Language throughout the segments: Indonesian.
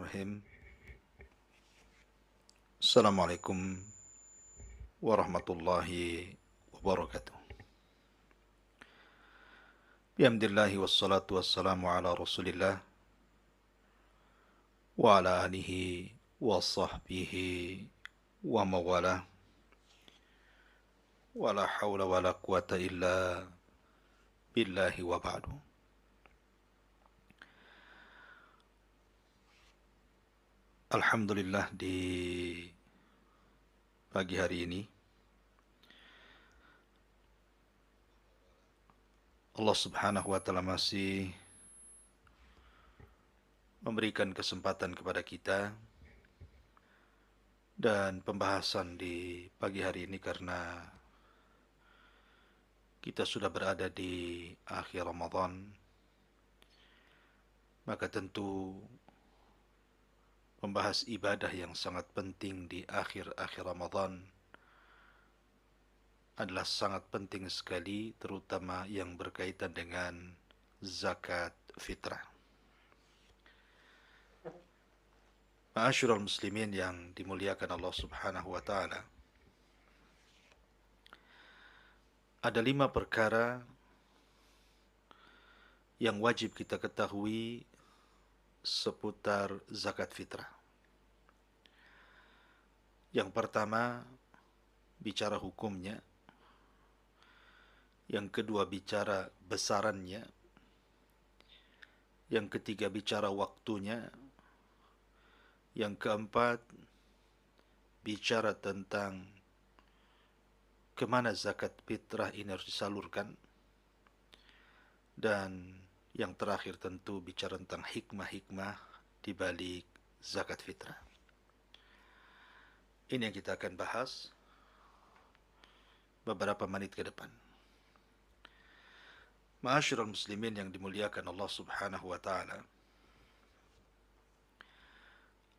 Bismillahirrahmanirrahim. Assalamualaikum warahmatullahi wabarakatuh. Bihamdillahi wassalatu wassalamu ala rasulillah wa ala alihi wa sahbihi wa mawalah wa la hawla wa la quwata illa billahi wa ba'du. Alhamdulillah, di pagi hari ini Allah subhanahu wa ta'ala masih memberikan kesempatan kepada kita dan pembahasan di pagi hari ini karena kita sudah berada di akhir Ramadan, maka tentu membahas ibadah yang sangat penting di akhir-akhir Ramadan adalah sangat penting sekali, terutama yang berkaitan dengan zakat fitrah. Ma'asyiral muslimin yang dimuliakan Allah subhanahu wa ta'ala, ada 5 perkara yang wajib kita ketahui seputar zakat fitrah. Yang pertama, bicara hukumnya. Yang kedua, bicara besarannya. Yang ketiga, bicara waktunya. Yang keempat, bicara tentang kemana zakat fitrah ini harus disalurkan. Dan yang terakhir tentu bicara tentang hikmah-hikmah di balik zakat fitrah. Ini yang kita akan bahas beberapa menit ke depan. Ma'asyiral muslimin yang dimuliakan Allah subhanahu wa ta'ala,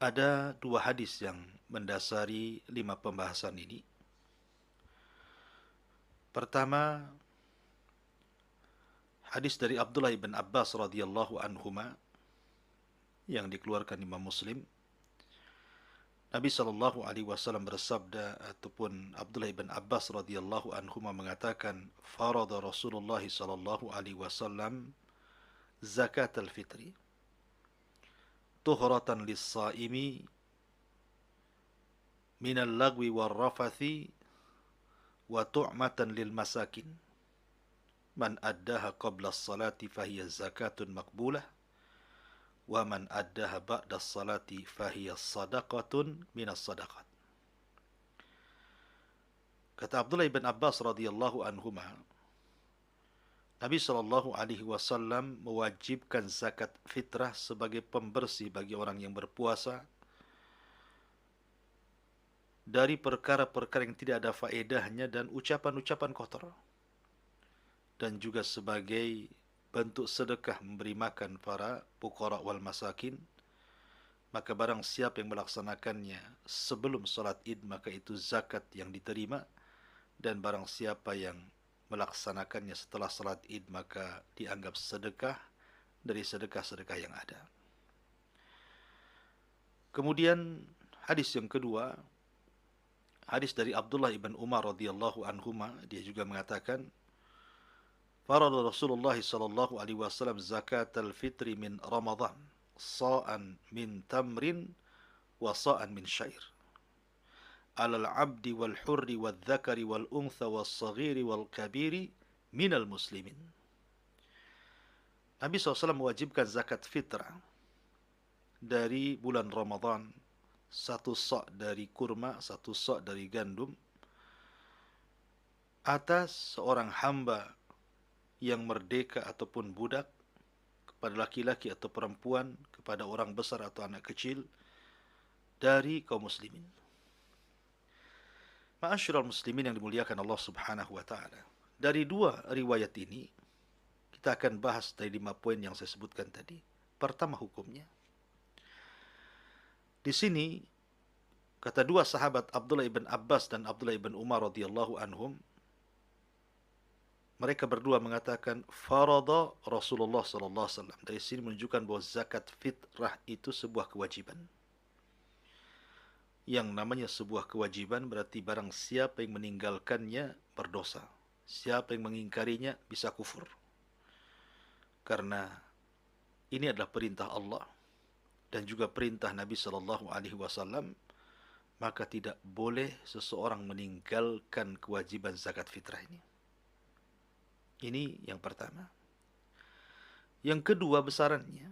ada 2 hadis yang mendasari 5 pembahasan ini. Pertama, hadis dari Abdullah bin Abbas radhiyallahu anhuma yang dikeluarkan Imam Muslim. Nabi sallallahu alaihi wasallam bersabda, ataupun Abdullah bin Abbas radhiyallahu anhuma mengatakan, farada Rasulullah sallallahu alaihi wasallam zakat al-fitri tuhratan lis-saimi min al-lagwi war-rafathi wa tu'matan lil masakin. Man addaha qabla as-salati fahiya zakatun maqbulah wa man addaha ba'da as-salati fahiya sadaqatun minas sadaqat. Kata Abdullah bin Abbas radhiyallahu anhuma, Nabi sallallahu alaihi wasallam mewajibkan zakat fitrah sebagai pembersih bagi orang yang berpuasa dari perkara-perkara yang tidak ada faedahnya dan ucapan-ucapan kotor, dan juga sebagai bentuk sedekah memberi makan para fuqara wal masakin. Maka barang siapa yang melaksanakannya sebelum salat Id, maka itu zakat yang diterima, dan barang siapa yang melaksanakannya setelah salat Id, maka dianggap sedekah dari sedekah-sedekah yang ada. Kemudian hadis yang kedua, hadis dari Abdullah ibn Umar radhiyallahu anhuma, dia juga mengatakan, farada Rasulullah sallallahu alaihi wasallam zakat al-fitri min Ramadan sa'an min tamrin wa sa'an min syair alal abdi wal hurri wal dzakari wal untha wal saghiri wal kabiri minal muslimin. Nabi SAW mewajibkan zakat fitrah dari bulan Ramadan, 1 sa' dari kurma, 1 sa' dari gandum, atas seorang hamba yang merdeka ataupun budak, kepada laki-laki atau perempuan, kepada orang besar atau anak kecil dari kaum muslimin. Ma'asyiral muslimin yang dimuliakan Allah subhanahu wa ta'ala, dari 2 riwayat ini kita akan bahas dari 5 poin yang saya sebutkan tadi. Pertama, hukumnya. Di sini kata 2 sahabat, Abdullah ibn Abbas dan Abdullah ibn Umar radhiyallahu anhum, mereka berdua mengatakan farada Rasulullah sallallahu alaihi wasallam. Dari sini menunjukkan bahwa zakat fitrah itu sebuah kewajiban. Yang namanya sebuah kewajiban berarti barang siapa yang meninggalkannya berdosa. Siapa yang mengingkarinya bisa kufur. Karena ini adalah perintah Allah dan juga perintah Nabi sallallahu alaihi wasallam, maka tidak boleh seseorang meninggalkan kewajiban zakat fitrah ini. Ini yang pertama. Yang kedua besarannya.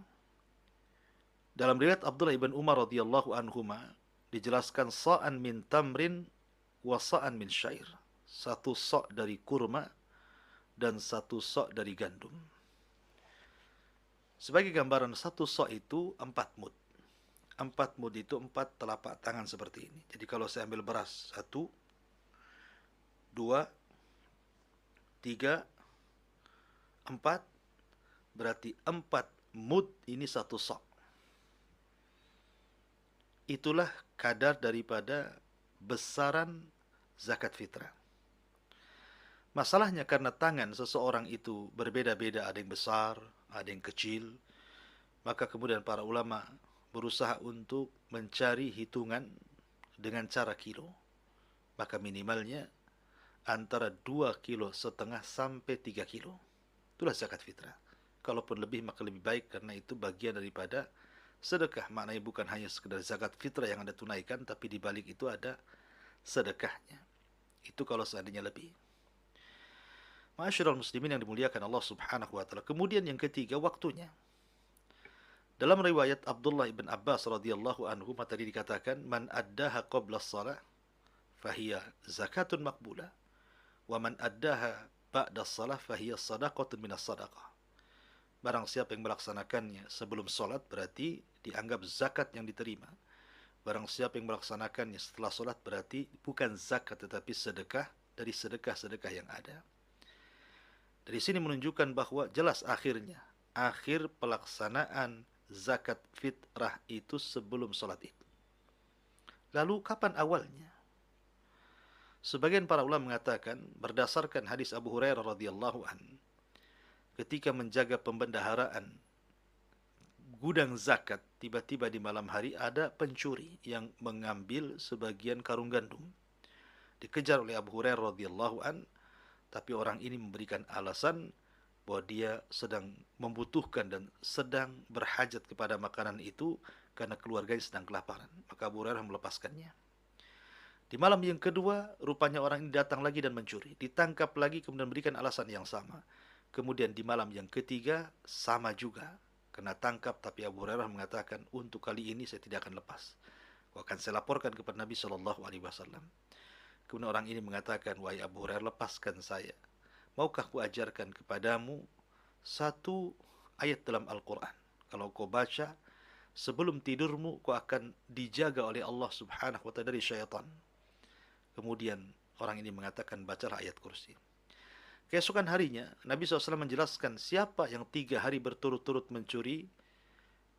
Dalam riwayat Abdullah ibn Umar radhiyallahu anhuma dijelaskan sa'an min tamrin wa sa'an min syair. Satu sa' dari kurma dan satu sa' dari gandum. Sebagai gambaran, satu sa' itu 4 mud. 4 mud itu 4 telapak tangan seperti ini. Jadi kalau saya ambil beras 1, 2, 3, 4, berarti 4 mud ini satu sa'. Itulah kadar daripada besaran zakat fitrah. Masalahnya karena tangan seseorang itu berbeda-beda, ada yang besar, ada yang kecil, maka kemudian para ulama berusaha untuk mencari hitungan dengan cara kilo. Maka minimalnya antara 2,5 kilo sampai 3 kilo. Itulah zakat fitrah. Kalaupun lebih maka lebih baik, karena itu bagian daripada sedekah. Maknanya bukan hanya sekedar zakat fitrah yang Anda tunaikan, tapi di balik itu ada sedekahnya. Itu kalau seandainya lebih. Ma'asyiral muslimin yang dimuliakan Allah Subhanahu wa taala. Kemudian yang ketiga, waktunya. Dalam riwayat Abdullah ibn Abbas radhiyallahu anhu tadi dikatakan, man addaha qabla shalah fahiya zakatun maqbulah wa man addaha ba'da shalah fahiya shadaqatun minas shadaqah. Barang siapa yang melaksanakannya sebelum salat berarti dianggap zakat yang diterima. Barang siapa yang melaksanakannya setelah salat berarti bukan zakat tetapi sedekah dari sedekah-sedekah yang ada. Dari sini menunjukkan bahwa jelas akhir pelaksanaan zakat fitrah itu sebelum salat Id. Lalu kapan awalnya? Sebagian para ulama mengatakan berdasarkan hadis Abu Hurairah radhiyallahu an, ketika menjaga pembendaharaan gudang zakat, tiba-tiba di malam hari ada pencuri yang mengambil sebagian karung gandum. Dikejar oleh Abu Hurairah radhiyallahu an, tapi orang ini memberikan alasan bahwa dia sedang membutuhkan dan sedang berhajat kepada makanan itu karena keluarganya sedang kelaparan. Maka Abu Hurairah melepaskannya. Di malam yang kedua, rupanya orang ini datang lagi dan mencuri. Ditangkap lagi kemudian memberikan alasan yang sama. Kemudian di malam yang ketiga, sama juga. Kena tangkap, tapi Abu Hurairah mengatakan, untuk kali ini saya tidak akan lepas. Akan saya laporkan kepada Nabi SAW. Kemudian orang ini mengatakan, wahai Abu Hurairah, lepaskan saya. Maukah ku ajarkan kepadamu satu ayat dalam Al-Quran. Kalau kau baca, sebelum tidurmu, kau akan dijaga oleh Allah Subhanahu wa ta'ala dari syaitan. Kemudian orang ini mengatakan, bacalah ayat kursi. Keesokan harinya, Nabi SAW menjelaskan siapa yang 3 hari berturut-turut mencuri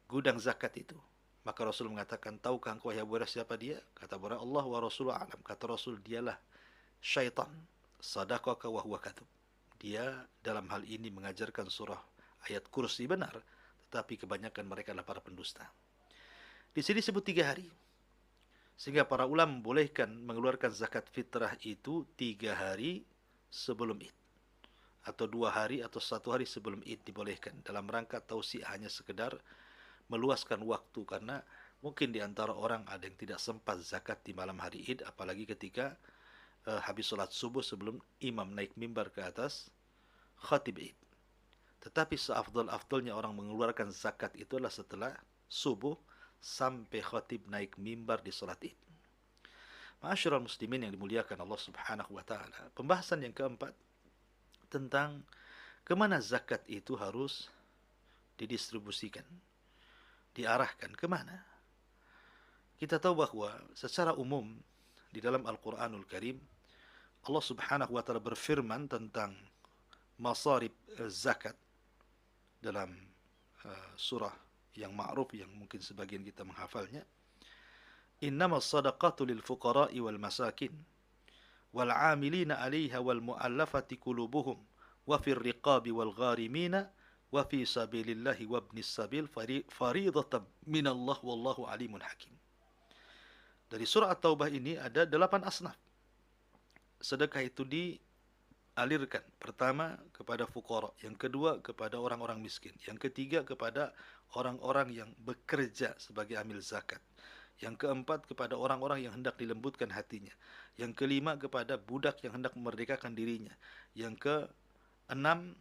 gudang zakat itu. Maka Rasul mengatakan, tahukah engkau ya Abu Hurairah siapa dia? Kata Abu Hurairah, Allah wa Rasulullah alam. Kata Rasul, dialah syaitan. Sadaqaka wa huwa kadhub. Dia dalam hal ini mengajarkan surah ayat kursi benar, tetapi kebanyakan mereka adalah para pendusta. Di sini disebut 3 hari. Sehingga para ulama membolehkan mengeluarkan zakat fitrah itu 3 hari sebelum Id. Atau 2 hari atau 1 hari sebelum Id dibolehkan. Dalam rangka tausiah, hanya sekedar meluaskan waktu. Karena mungkin di antara orang ada yang tidak sempat zakat di malam hari Id. Apalagi ketika habis sholat subuh sebelum imam naik mimbar ke atas khatib Id. Tetapi seafdal-afdalnya orang mengeluarkan zakat itu adalah setelah subuh sampai khatib naik mimbar di sholat Id. Ma'asyiral muslimin yang dimuliakan Allah Subhanahu wa ta'ala. Pembahasan yang keempat tentang kemana zakat itu harus didistribusikan, diarahkan kemana. Kita tahu bahwa secara umum di dalam Al-Quranul Karim Allah Subhanahu wa ta'ala berfirman tentang masarib zakat dalam surah yang ma'ruf yang mungkin sebagian kita menghafalnya. Innamas sadaqatu lil fuqara'i wal masakin wal 'amilina 'alaiha wal mu'allafati qulubuhum wa fir riqabi wal gharimina wa fi sabilillahi wa ibnis sabil faridatan minallah wallahu alimun hakim. Dari surah At-Taubah ini ada 8 asnaf. Sedekah itu dialirkan. Pertama kepada fuqara, yang kedua kepada orang-orang miskin, yang ketiga kepada orang-orang yang bekerja sebagai amil zakat, yang keempat kepada orang-orang yang hendak dilembutkan hatinya, yang kelima kepada budak yang hendak memerdekakan dirinya, yang keenam,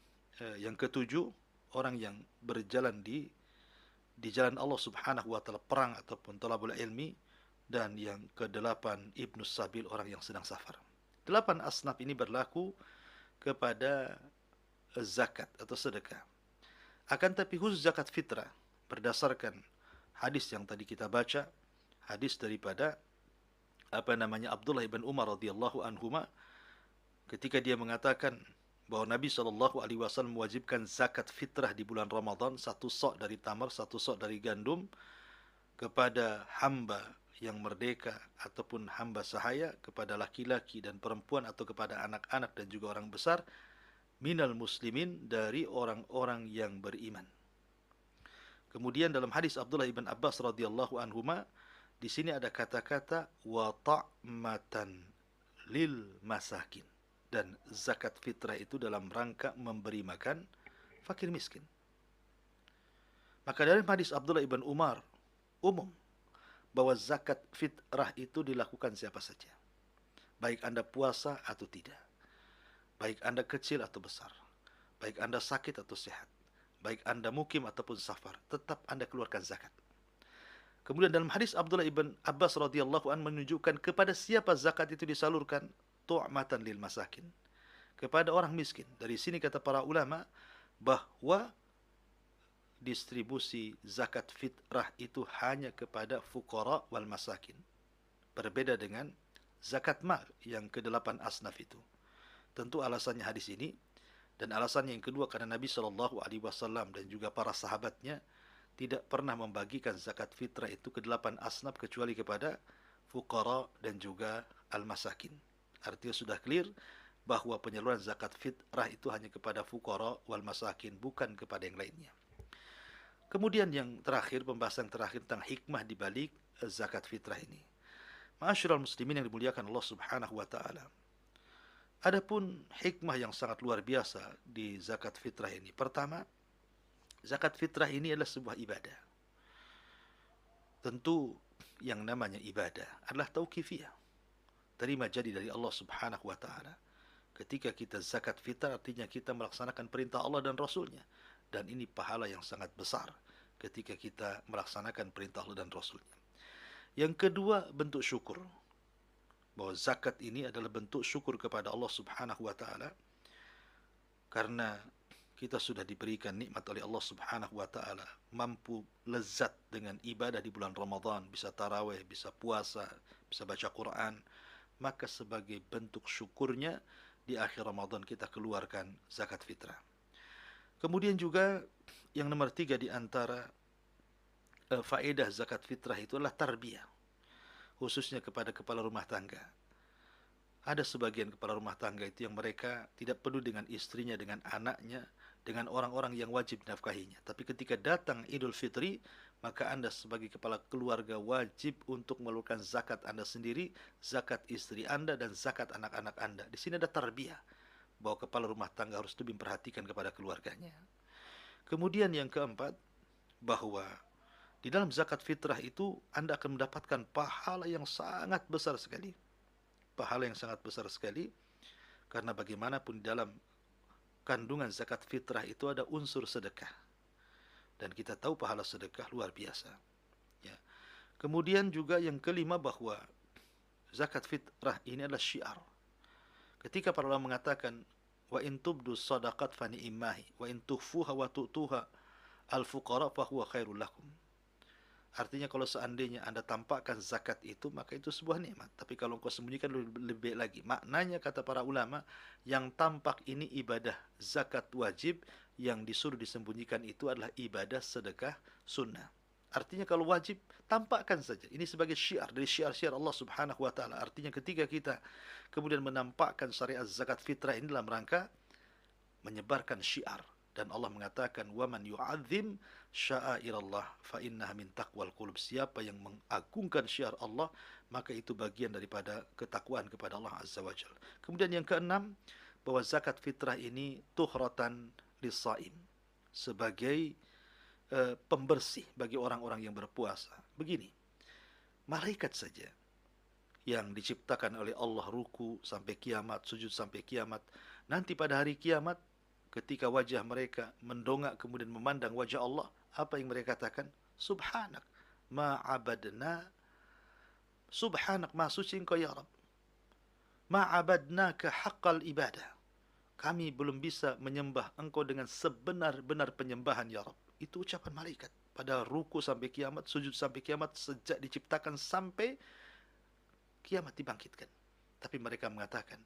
yang ketujuh orang yang berjalan di jalan Allah Subhanahu wa taala, perang ataupun talabul ilmi, dan yang kedelapan ibnus sabil, orang yang sedang safar. 8 asnaf ini berlaku kepada zakat atau sedekah. Akan tapi khusus zakat fitrah berdasarkan hadis yang tadi kita baca, hadis daripada Abdullah ibn Umar radhiyallahu anhuma, ketika dia mengatakan bahwa Nabi SAW mewajibkan zakat fitrah di bulan Ramadan, 1 sok dari tamar, 1 sok dari gandum, kepada hamba yang merdeka ataupun hamba sahaya, kepada laki-laki dan perempuan atau kepada anak-anak dan juga orang besar, minal muslimin, dari orang-orang yang beriman. Kemudian dalam hadis Abdullah ibn Abbas radhiyallahu anhuma, di sini ada kata-kata wa ta'matan lil masakin, dan zakat fitrah itu dalam rangka memberi makan fakir miskin. Maka dari hadis Abdullah ibn Umar umum bahwa zakat fitrah itu dilakukan siapa saja, baik Anda puasa atau tidak, baik Anda kecil atau besar, baik Anda sakit atau sehat, baik Anda mukim ataupun safar, tetap Anda keluarkan zakat. Kemudian dalam hadis Abdullah ibn Abbas radhiyallahu anhu menunjukkan kepada siapa zakat itu disalurkan, tu'matan lil masakin, kepada orang miskin. Dari sini kata para ulama bahwa distribusi zakat fitrah itu hanya kepada fuqara wal masakin, berbeda dengan zakat mal yang ke-8 asnaf itu. Tentu alasannya hadis ini, dan alasannya yang kedua karena Nabi SAW dan juga para sahabatnya tidak pernah membagikan zakat fitrah itu ke-8 asnaf kecuali kepada fuqara dan juga al-masakin. Artinya sudah clear bahwa penyaluran zakat fitrah itu hanya kepada fuqara wal masakin, bukan kepada yang lainnya. Kemudian yang terakhir, pembahasan terakhir tentang hikmah di balik zakat fitrah ini. Ma'asyiral muslimin yang dimuliakan Allah Subhanahu wa taala. Adapun hikmah yang sangat luar biasa di zakat fitrah ini. Pertama, zakat fitrah ini adalah sebuah ibadah. Tentu yang namanya ibadah adalah tauqifiyah, terima jadi dari Allah Subhanahu wa taala. Ketika kita zakat fitrah, artinya kita melaksanakan perintah Allah dan Rasulnya. Dan ini pahala yang sangat besar ketika kita melaksanakan perintah Allah dan Rasulnya. Yang kedua, bentuk syukur. Bahwa zakat ini adalah bentuk syukur kepada Allah Subhanahu wa taala, karena kita sudah diberikan nikmat oleh Allah Subhanahu wa taala, mampu lezat dengan ibadah di bulan Ramadan, bisa tarawih, bisa puasa, bisa baca Quran. Maka sebagai bentuk syukurnya, di akhir Ramadan kita keluarkan zakat fitrah. Kemudian juga yang nomor 3 di antara faedah zakat fitrah itu adalah tarbiyah, khususnya kepada kepala rumah tangga. Ada sebagian kepala rumah tangga itu yang mereka tidak peduli dengan istrinya, dengan anaknya, dengan orang-orang yang wajib nafkahinya. Tapi ketika datang Idul Fitri, maka Anda sebagai kepala keluarga wajib untuk mengeluarkan zakat Anda sendiri, zakat istri Anda, dan zakat anak-anak Anda. Di sini ada tarbiyah, bahwa kepala rumah tangga harus lebih memperhatikan kepada keluarganya. Kemudian yang keempat, bahwa di dalam zakat fitrah itu Anda akan mendapatkan pahala yang sangat besar sekali. Pahala yang sangat besar sekali, karena bagaimanapun dalam kandungan zakat fitrah itu ada unsur sedekah. Dan kita tahu pahala sedekah luar biasa. Ya. Kemudian juga yang kelima, bahwa zakat fitrah ini adalah syiar. Ketika para ulama mengatakan wa in tubdu shadaqat fa ni'mahi wa in tukhfuha wa tu'tuha al-fuqara fa huwa khairul lakum. Artinya kalau seandainya Anda tampakkan zakat itu, maka itu sebuah nikmat. Tapi kalau engkau sembunyikan, lebih baik lagi. Maknanya kata para ulama, yang tampak ini ibadah zakat wajib, yang disuruh disembunyikan itu adalah ibadah sedekah sunnah. Artinya kalau wajib, tampakkan saja. Ini sebagai syiar dari syiar-syiar Allah Subhanahu wa taala. Artinya ketika kita kemudian menampakkan syariat zakat fitrah ini dalam rangka menyebarkan syiar. Dan Allah mengatakan, "Waman yu'adzim sya'airallah fa innaha min taqwal qulub." Siapa yang mengagungkan syiar Allah, maka itu bagian daripada ketakwaan kepada Allah Azza wa Jalla. Kemudian yang keenam, bahwa zakat fitrah ini tuhratan lis-shaim, sebagai pembersih bagi orang-orang yang berpuasa. Begini, malaikat saja yang diciptakan oleh Allah ruku sampai kiamat, sujud sampai kiamat, nanti pada hari kiamat ketika wajah mereka mendongak kemudian memandang wajah Allah, apa yang mereka katakan? Subhanak ma abadna, subhanak ma suci engkau ya Rabb, ma abadnaka haqqal ibadah, kami belum bisa menyembah engkau dengan sebenar-benar penyembahan ya Rabb. Itu ucapan malaikat pada ruku sampai kiamat, sujud sampai kiamat, sejak diciptakan sampai kiamat dibangkitkan. Tapi mereka mengatakan,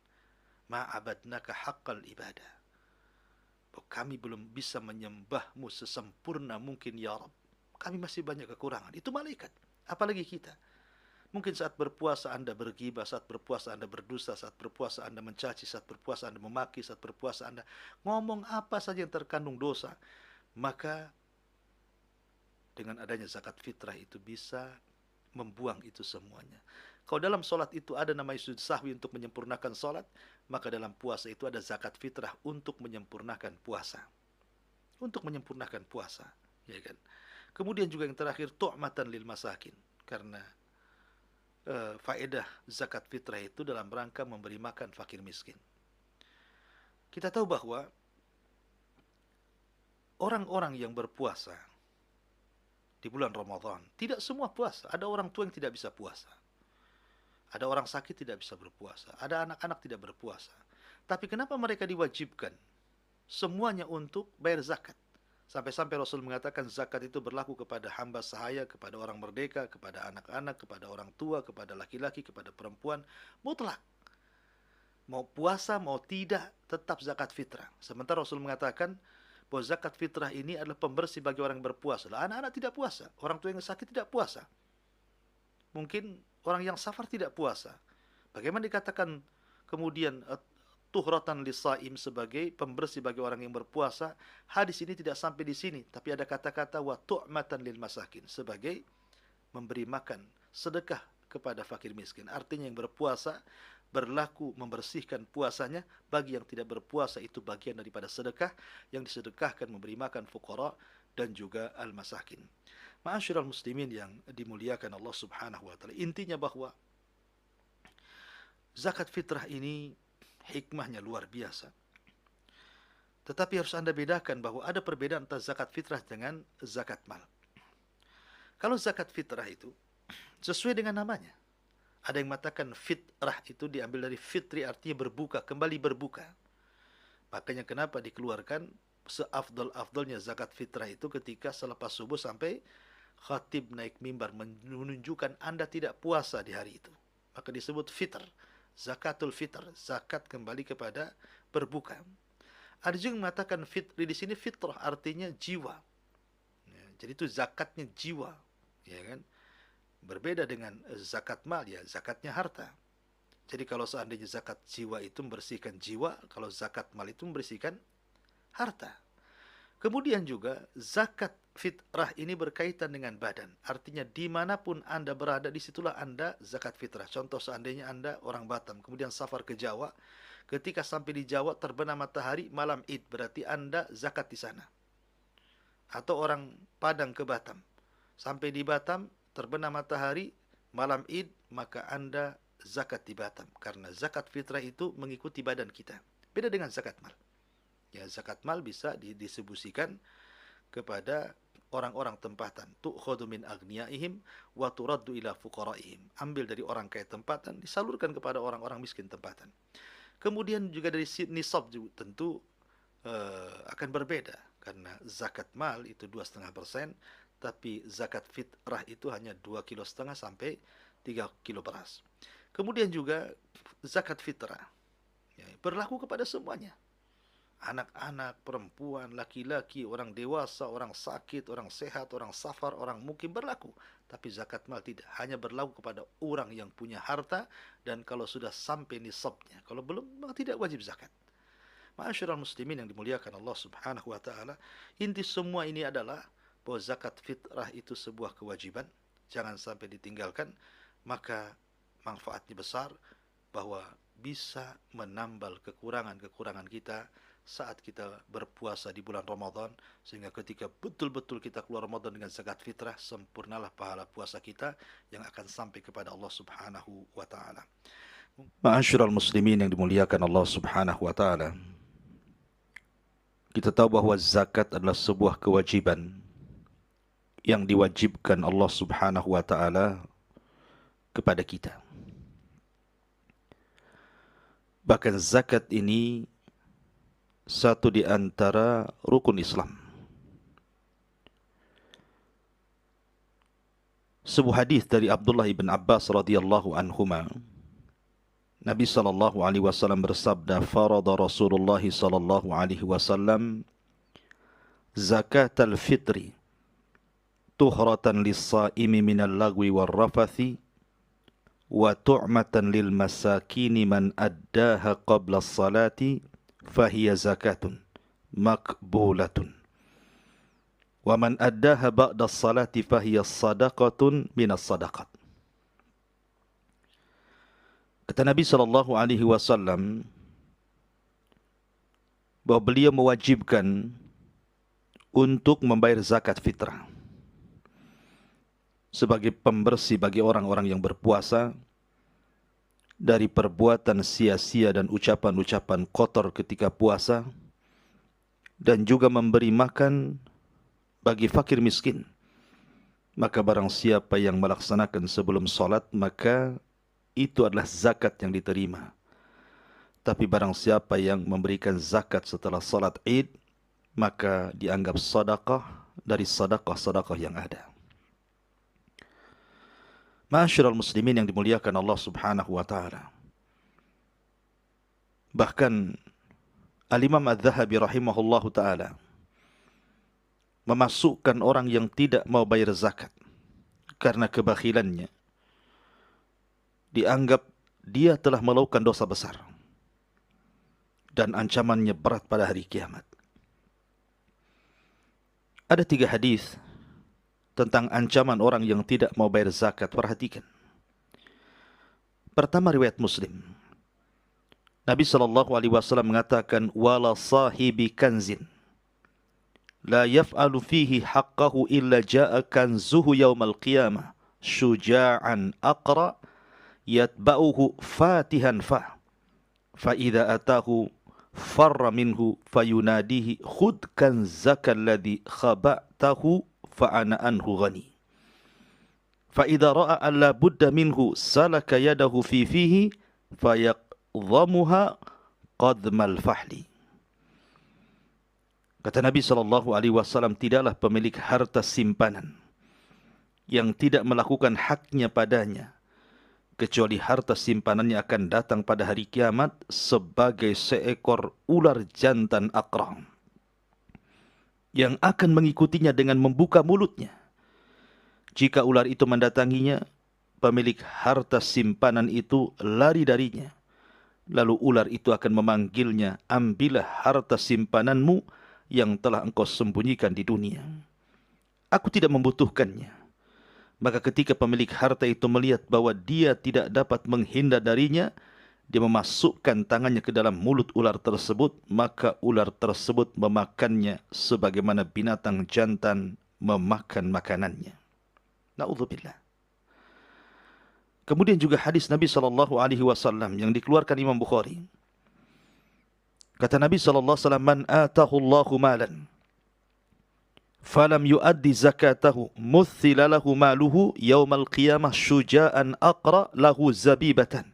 ma'abadnaka haqqal ibadah, kami belum bisa menyembahmu sesempurna mungkin ya Rabb, kami masih banyak kekurangan. Itu malaikat, apalagi kita. Mungkin saat berpuasa Anda bergibah, saat berpuasa Anda berdusta, saat berpuasa Anda mencaci, saat berpuasa Anda memaki, saat berpuasa Anda ngomong apa saja yang terkandung dosa. Maka dengan adanya zakat fitrah itu bisa membuang itu semuanya. Kalau dalam solat itu ada namanya sujud sahwi untuk menyempurnakan solat, maka dalam puasa itu ada zakat fitrah untuk menyempurnakan puasa. Untuk menyempurnakan puasa, ya kan? Kemudian juga yang terakhir, tu'matan lil masakin, karena faedah zakat fitrah itu dalam rangka memberi makan fakir miskin. Kita tahu bahwa orang-orang yang berpuasa di bulan Ramadan, tidak semua puasa. Ada orang tua yang tidak bisa puasa. Ada orang sakit tidak bisa berpuasa. Ada anak-anak tidak berpuasa. Tapi kenapa mereka diwajibkan semuanya untuk bayar zakat? Sampai-sampai Rasul mengatakan zakat itu berlaku kepada hamba sahaya, kepada orang merdeka, kepada anak-anak, kepada orang tua, kepada laki-laki, kepada perempuan. Mutlak. Mau puasa, mau tidak, tetap zakat fitrah. Sementara Rasul mengatakan bahwa zakat fitrah ini adalah pembersih bagi orang yang berpuasa. Anak-anak tidak puasa, orang tua yang sakit tidak puasa. Mungkin orang yang safar tidak puasa. Bagaimana dikatakan kemudian tuhratan lisaim sebagai pembersih bagi orang yang berpuasa? Hadis ini tidak sampai di sini, tapi ada kata-kata wa tu'matan lil masakin, sebagai memberi makan, sedekah kepada fakir miskin. Artinya yang berpuasa berlaku membersihkan puasanya, bagi yang tidak berpuasa itu bagian daripada sedekah yang disedekahkan memberi makan fuqara dan juga al-masakin. Ma'asyiral muslimin yang dimuliakan Allah Subhanahu wa taala, intinya bahwa zakat fitrah ini hikmahnya luar biasa. Tetapi harus Anda bedakan bahwa ada perbedaan antara zakat fitrah dengan zakat mal. Kalau zakat fitrah itu sesuai dengan namanya. Ada yang mengatakan fitrah itu diambil dari fitri, artinya berbuka, kembali berbuka. Makanya kenapa dikeluarkan seafdal-afdalnya zakat fitrah itu ketika selepas subuh sampai khatib naik mimbar menunjukkan Anda tidak puasa di hari itu. Maka disebut fitr, zakatul fitr, zakat kembali kepada berbuka. Ada juga yang mengatakan fitri di sini fitrah artinya jiwa. Ya, jadi itu zakatnya jiwa, ya kan? Berbeda dengan zakat mal, ya zakatnya harta. Jadi kalau seandainya zakat jiwa itu membersihkan jiwa, kalau zakat mal itu membersihkan harta. Kemudian juga zakat fitrah ini berkaitan dengan badan. Artinya dimanapun Anda berada, disitulah Anda zakat fitrah. Contoh seandainya Anda orang Batam, kemudian safar ke Jawa. Ketika sampai di Jawa terbenam matahari malam Id, berarti Anda zakat di sana. Atau orang Padang ke Batam, sampai di Batam terbenam matahari malam Id, maka Anda zakat di Batam. Karena zakat fitrah itu mengikuti badan kita. Beda dengan zakat mal. Ya, zakat mal bisa didistribusikan kepada orang-orang tempatan. Tu'khadhu min aghniyaihim wa turaddu ila fuqaraihim. Ambil dari orang kaya tempatan, disalurkan kepada orang-orang miskin tempatan. Kemudian juga dari nisab juga tentu akan berbeda. Karena zakat mal itu 2,5%, tapi zakat fitrah itu hanya 2,5 kilo sampai 3 kilo beras. Kemudian juga zakat fitrah ya, berlaku kepada semuanya. Anak-anak, perempuan, laki-laki, orang dewasa, orang sakit, orang sehat, orang safar, orang mukim berlaku. Tapi zakat mal tidak. Hanya berlaku kepada orang yang punya harta dan kalau sudah sampai nisabnya. Kalau belum, maka tidak wajib zakat. Ma'asyiral muslimin yang dimuliakan Allah Subhanahu wa taala, inti semua ini adalah bahwa zakat fitrah itu sebuah kewajiban, jangan sampai ditinggalkan, maka manfaatnya besar bahwa bisa menambal kekurangan-kekurangan kita saat kita berpuasa di bulan Ramadan, sehingga ketika betul-betul kita keluar Ramadan dengan zakat fitrah, sempurnalah pahala puasa kita yang akan sampai kepada Allah Subhanahu wa taala. Ma'asyiral muslimin yang dimuliakan Allah Subhanahu wa taala, kita tahu bahwa zakat adalah sebuah kewajiban yang diwajibkan Allah Subhanahu wa taala kepada kita. Bahkan zakat ini satu di antara rukun Islam. Sebuah hadis dari Abdullah ibn Abbas radhiyallahu anhuma, Nabi sallallahu alaihi wasallam bersabda, "Farada Rasulullah sallallahu alaihi wasallam zakat al-fitri tuhratan lis-saimi minal lagwi war rafathi wa tu'matan lil masakini man addaha qabla as-salati fahiya zakatun maqbulatun wa man addaha ba'da as-salati fahiya sadaqatun minas sadaqat." Kata Nabi sallallahu alaihi wasallam bahwa beliau mewajibkan untuk membayar zakat fitrah sebagai pembersih bagi orang-orang yang berpuasa dari perbuatan sia-sia dan ucapan-ucapan kotor ketika puasa, dan juga memberi makan bagi fakir miskin. Maka barang siapa yang melaksanakan sebelum salat, maka itu adalah zakat yang diterima. Tapi barang siapa yang memberikan zakat setelah salat Id, maka dianggap sedekah dari sedekah-sedekah yang ada. Ma'asyiral muslimin yang dimuliakan Allah Subhanahu wa taala. Bahkan Al-Imam Adz-Dzahabi rahimahullahu taala memasukkan orang yang tidak mau bayar zakat karena kebakhilannya, dianggap dia telah melakukan dosa besar dan ancamannya berat pada hari kiamat. Ada 3 hadis tentang ancaman orang yang tidak mau bayar zakat. Perhatikan. Pertama, riwayat Muslim. Nabi SAW mengatakan, "Wala sahibi kanzin la yaf'alu fihi haqqahu illa ja'a kanzuhu yawmal qiyamah syuja'an aqra yatba'uhu fatihan fa idza atahu farra minhu fayunadihi khud kanzaka alladhi khaba'tahu fa ana anhu ghani fa idza ra'a alla budda minhu salaka yadahu fi fihi fayaqdhamuha qadmal fahli." Kata Nabi SAW, tidaklah pemilik harta simpanan yang tidak melakukan haknya padanya, kecuali harta simpanannya akan datang pada hari kiamat sebagai seekor ular jantan aqra yang akan mengikutinya dengan membuka mulutnya. Jika ular itu mendatanginya, pemilik harta simpanan itu lari darinya. Lalu ular itu akan memanggilnya, "Ambillah harta simpananmu yang telah engkau sembunyikan di dunia. Aku tidak membutuhkannya." Maka ketika pemilik harta itu melihat bahwa dia tidak dapat menghindar darinya, dia memasukkan tangannya ke dalam mulut ular tersebut, maka ular tersebut memakannya sebagaimana binatang jantan memakan makanannya. Na'udzubillah. Kemudian juga hadis Nabi SAW yang dikeluarkan Imam Bukhari. Kata Nabi SAW, "Man atahu Allahu malan falam yuaddi zakatahu muthila lahu maluhu yawmal qiyamah syuja'an aqra lahu zabibatan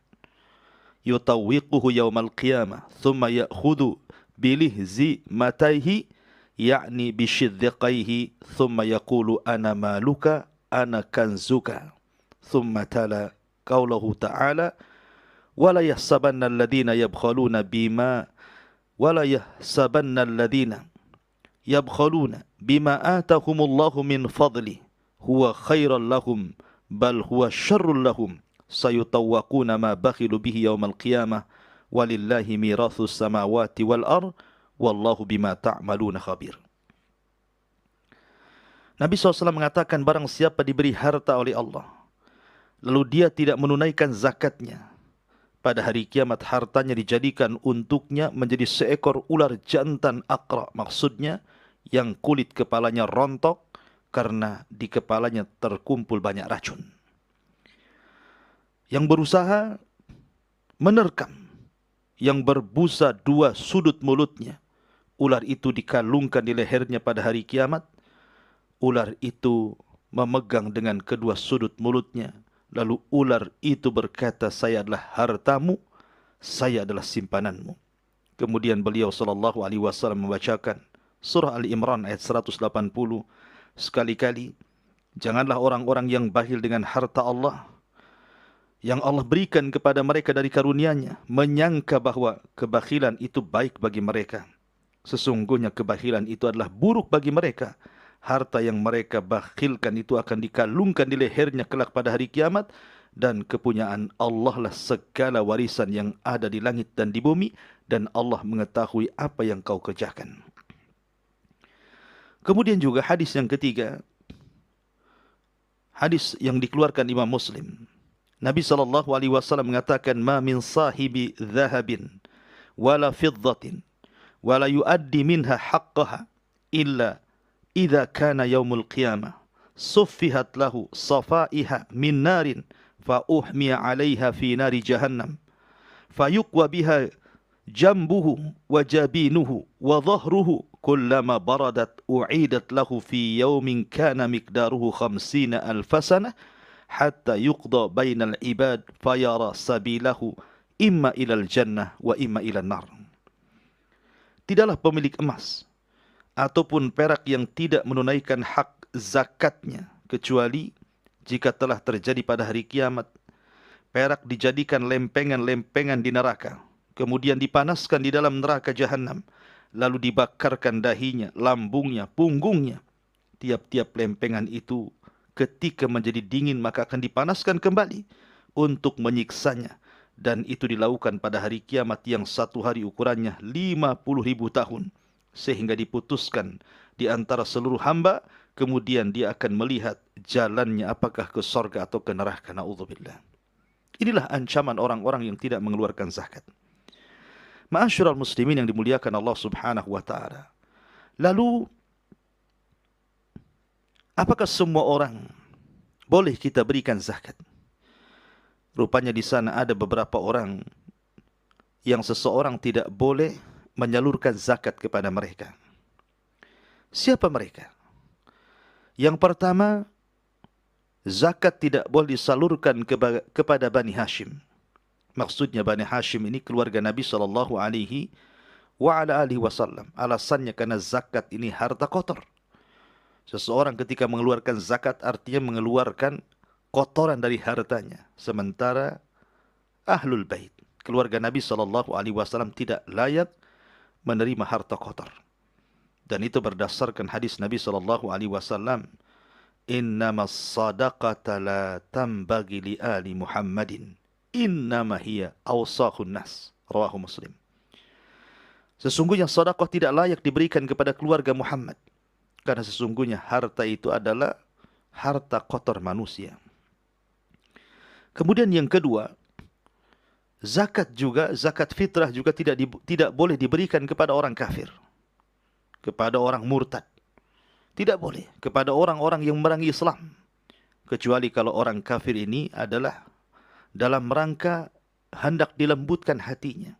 yutawwiquhu yawmal qiyamah thumma ya'khudhu bilihzi mataihi ya'ni bishiddiqaihi thumma yaqulu ana maluka ana kanzuka thumma tala qawlahu ta'ala wala yahsabanna alladhina yabkhaluna bima wala yahsabanna alladhina yabkhaluna bima atahumullahu min fadli huwa khairan lahum bal huwa syarrun lahum sayutawwaquna ma bakhilu bihi yawmal qiyamah walillahi mirathus samawati wal ard wallahu bima ta'maluna khabir. Nabi SAW mengatakan barang siapa diberi harta oleh Allah, lalu dia tidak menunaikan zakatnya, pada hari kiamat hartanya dijadikan untuknya menjadi seekor ular jantan akra. Maksudnya yang kulit kepalanya rontok karena di kepalanya terkumpul banyak racun. Yang berusaha menerkam, yang berbusa dua sudut mulutnya. Ular itu dikalungkan di lehernya pada hari kiamat. Ular itu memegang dengan kedua sudut mulutnya. Lalu ular itu berkata, saya adalah hartamu, saya adalah simpananmu. Kemudian beliau SAW membacakan surah Ali Imran ayat 180. Sekali-kali, janganlah orang-orang yang bakhil dengan harta Allah, yang Allah berikan kepada mereka dari karunia-Nya, menyangka bahwa kebakhilan itu baik bagi mereka. Sesungguhnya kebakhilan itu adalah buruk bagi mereka. Harta yang mereka bakhilkan itu akan dikalungkan di lehernya kelak pada hari kiamat. Dan kepunyaan Allah lah segala warisan yang ada di langit dan di bumi. Dan Allah mengetahui apa yang kau kerjakan. Kemudian juga hadis yang ketiga. Hadis yang dikeluarkan Imam Muslim. Nabi SAW mengatakan, ma min sahibi dhahabin wala fiddatin wala yuaddi minha haqqaha illa idza kana yaumul qiyamah suffihat lahu safaiha min narin fa uhmiya 'alaiha fi nari jahannam fayuqwa biha jambuhu wa jabinuhu wa dhahruhu kullama baradat u'idat lahu fi yaumin kana miqdaruhu 50,000 sanah hatta yuqda bainal ibad fayara sabilahu imma ilal jannah wa imma ilal nar. Tidaklah pemilik emas ataupun perak yang tidak menunaikan hak zakatnya, kecuali jika telah terjadi pada hari kiamat, perak dijadikan lempengan-lempengan di neraka, kemudian dipanaskan di dalam neraka jahanam, lalu dibakarkan dahinya, lambungnya, punggungnya. Tiap-tiap lempengan itu ketika menjadi dingin maka akan dipanaskan kembali untuk menyiksanya. Dan itu dilakukan pada hari kiamat yang satu hari ukurannya 50,000 tahun. Sehingga diputuskan di antara seluruh hamba, kemudian dia akan melihat jalannya apakah ke surga atau ke neraka. Na'udzubillah. Inilah ancaman orang-orang yang tidak mengeluarkan zakat. Ma'asyiral muslimin yang dimuliakan Allah Subhanahu wa taala. Lalu apakah semua orang boleh kita berikan zakat? Rupanya di sana ada beberapa orang yang seseorang tidak boleh menyalurkan zakat kepada mereka. Siapa mereka? Yang pertama, zakat tidak boleh disalurkan kepada Bani Hashim. Maksudnya Bani Hashim ini keluarga Nabi SAW. Alasannya karena zakat ini harta kotor. Seseorang ketika mengeluarkan zakat artinya mengeluarkan kotoran dari hartanya. Sementara Ahlul Bait, keluarga Nabi SAW tidak layak menerima harta kotor. Dan itu berdasarkan hadis Nabi SAW. Innamas sadaqata la tambagi li ali Muhammadin. Innama hiya awsahun nas. Rawahu Muslim. Sesungguhnya sedekah tidak layak diberikan kepada keluarga Muhammad. Karena sesungguhnya harta itu adalah harta kotor manusia. Kemudian yang kedua, zakat fitrah juga tidak boleh diberikan kepada orang kafir, kepada orang murtad. Tidak boleh kepada orang-orang yang memerangi Islam, kecuali kalau orang kafir ini adalah dalam rangka hendak dilembutkan hatinya,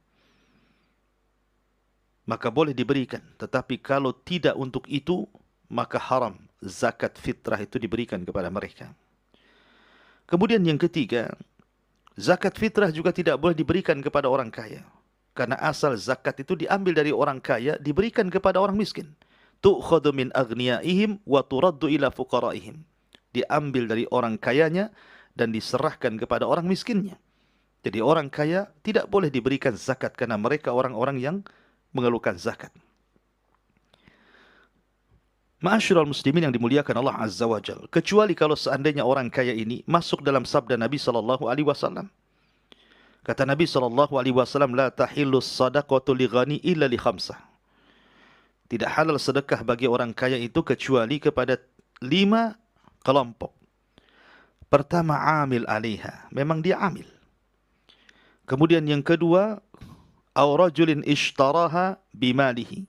maka boleh diberikan. Tetapi kalau tidak untuk itu, maka haram zakat fitrah itu diberikan kepada mereka. Kemudian yang ketiga, zakat fitrah juga tidak boleh diberikan kepada orang kaya. Karena asal zakat itu diambil dari orang kaya, diberikan kepada orang miskin. Tu'khadhu min aghniyaihim wa turaddu ila fuqaraihim. Diambil dari orang kayanya dan diserahkan kepada orang miskinnya. Jadi orang kaya tidak boleh diberikan zakat karena mereka orang-orang yang mengeluhkan zakat. Ma'asyiral muslimin yang dimuliakan Allah Azza wa Jalla, kecuali kalau seandainya orang kaya ini masuk dalam sabda Nabi SAW. Kata Nabi SAW, la tahillu sadaqatu li ghani illa li khamsah. Tidak halal sedekah bagi orang kaya itu kecuali kepada 5 kelompok. Pertama, amil alaiha, memang dia amil. Kemudian yang kedua, aw rajulin ishtaraha bimalihi,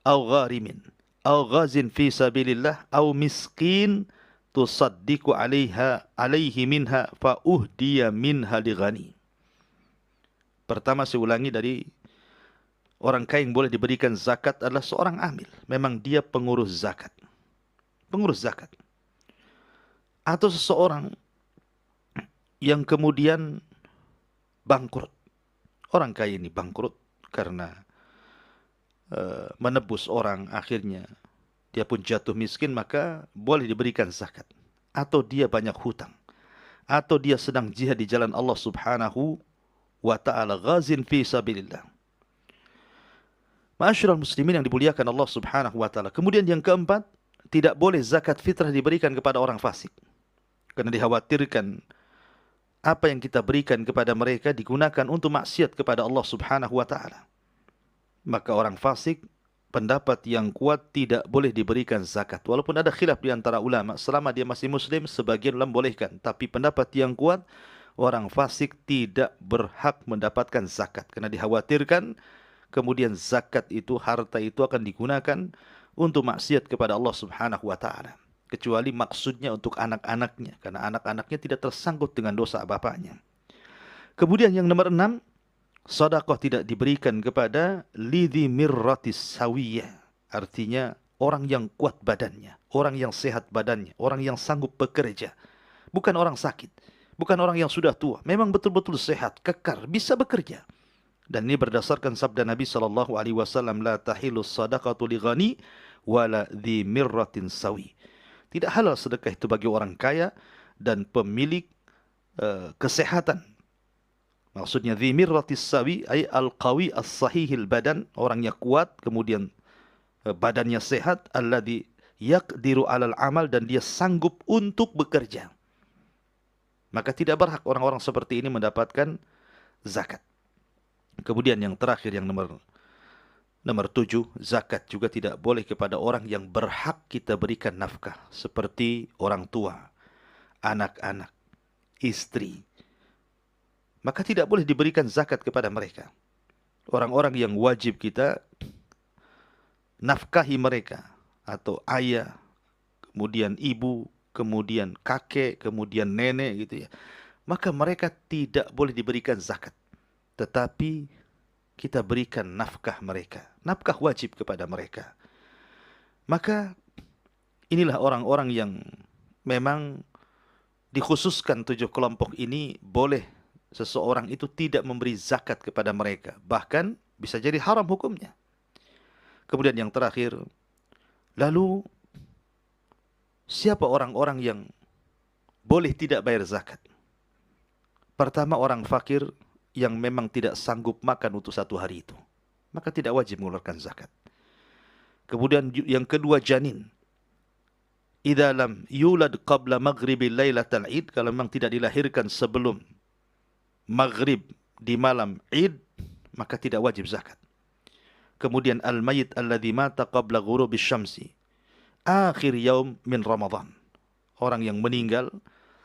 aw gharimin, aw ghazin fi sabilillah, aw miskin tusaddiqu alaihi minha fa uhdiya minha li ghani. Pertama, saya ulangi, dari orang kaya yang boleh diberikan zakat adalah seorang amil. Memang dia pengurus zakat. Pengurus zakat. Atau seseorang yang kemudian bangkrut. Orang kaya ini bangkrut karena menebus orang, akhirnya dia pun jatuh miskin, maka boleh diberikan zakat. Atau dia banyak hutang. Atau dia sedang jihad di jalan Allah Subhanahu wa ta'ala, ghazin fi sabilillah. Ma'asyiral muslimin yang dimuliakan Allah Subhanahu wa ta'ala. Kemudian yang keempat, tidak boleh zakat fitrah diberikan kepada orang fasik. Karena dikhawatirkan apa yang kita berikan kepada mereka digunakan untuk maksiat kepada Allah Subhanahu wa ta'ala. Maka orang fasik, pendapat yang kuat, tidak boleh diberikan zakat. Walaupun ada khilaf di antara ulama, selama dia masih muslim, sebagian ulama bolehkan. Tapi pendapat yang kuat, orang fasik tidak berhak mendapatkan zakat. Karena dikhawatirkan kemudian zakat itu, harta itu akan digunakan untuk maksiat kepada Allah Subhanahu wa ta'ala. Kecuali maksudnya untuk anak-anaknya. Karena anak-anaknya tidak tersangkut dengan dosa bapaknya. Kemudian yang nomor 6, sedekah tidak diberikan kepada lidhi mirratis sawiyah. Artinya orang yang kuat badannya, orang yang sehat badannya, orang yang sanggup bekerja. Bukan orang sakit. Bukan orang yang sudah tua, memang betul-betul sehat, kekar, bisa bekerja. Dan ini berdasarkan sabda Nabi SAW, la tahillu sadaqatu li ghani wala dhi mirratin sawi. Tidak halal sedekah itu bagi orang kaya dan pemilik kesehatan. Maksudnya dhi mirratis sawi ay al-qawi as-sahihil badan, orangnya kuat, kemudian badannya sehat, alladhi yaqdiru alal amal, dan dia sanggup untuk bekerja. Maka tidak berhak orang-orang seperti ini mendapatkan zakat. Kemudian yang terakhir, yang nomor 7, zakat juga tidak boleh kepada orang yang berhak kita berikan nafkah. Seperti orang tua, anak-anak, istri. Maka tidak boleh diberikan zakat kepada mereka. Orang-orang yang wajib kita nafkahi mereka. Atau ayah, kemudian ibu, kemudian kakek, kemudian nenek gitu ya. Maka mereka tidak boleh diberikan zakat. Tetapi kita berikan nafkah mereka. Nafkah wajib kepada mereka. Maka inilah orang-orang yang memang dikhususkan 7 kelompok ini, boleh seseorang itu tidak memberi zakat kepada mereka. Bahkan bisa jadi haram hukumnya. Kemudian yang terakhir, lalu siapa orang-orang yang boleh tidak bayar zakat? Pertama, orang fakir yang memang tidak sanggup makan untuk 1 hari itu. Maka tidak wajib mengeluarkan zakat. Kemudian yang kedua, janin. Idza lam yulad qabla maghribil lailatal id, kalau memang tidak dilahirkan sebelum maghrib di malam id, maka tidak wajib zakat. Kemudian al-mayyit alladhi mata qabla ghurubis syamsi akhir yaum min Ramadan. Orang yang meninggal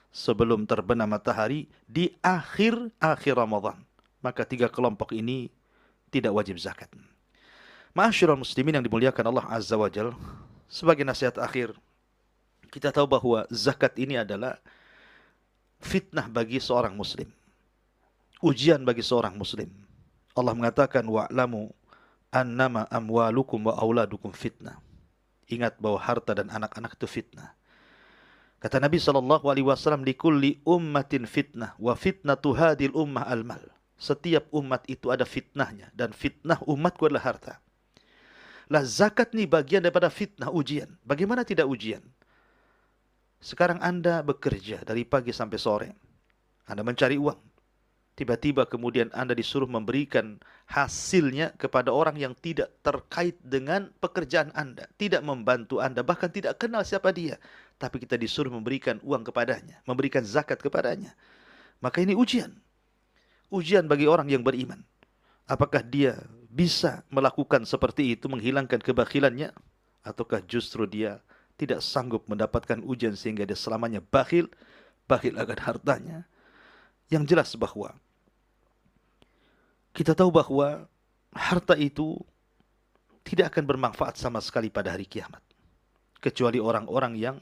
sebelum terbenam matahari di akhir Ramadan. Maka 3 kelompok ini tidak wajib zakat. Ma'asyiral muslimin yang dimuliakan Allah Azza wa Jalla, sebagai nasihat akhir, kita tahu bahwa zakat ini adalah fitnah bagi seorang muslim. Ujian bagi seorang muslim. Allah mengatakan, wa'lamu annama amwalukum wa auladukum fitnah. Ingat bahwa harta dan anak-anak itu fitnah. Kata Nabi SAW, likulli ummatin fitnah, wa fitnatu hadil ummah al-mal. Setiap umat itu ada fitnahnya, dan fitnah umatku adalah harta. Lah zakat ini bagian daripada fitnah, ujian. Bagaimana tidak ujian? Sekarang Anda bekerja dari pagi sampai sore. Anda mencari uang. Tiba-tiba kemudian Anda disuruh memberikan hasilnya kepada orang yang tidak terkait dengan pekerjaan Anda. Tidak membantu Anda, bahkan tidak kenal siapa dia. Tapi kita disuruh memberikan uang kepadanya, memberikan zakat kepadanya. Maka ini ujian. ujian bagi orang yang beriman. Apakah dia bisa melakukan seperti itu, menghilangkan kebakhilannya, ataukah justru dia tidak sanggup mendapatkan ujian sehingga dia selamanya bakhil akan hartanya. Yang jelas bahwa kita tahu bahwa harta itu tidak akan bermanfaat sama sekali pada hari kiamat, kecuali orang-orang yang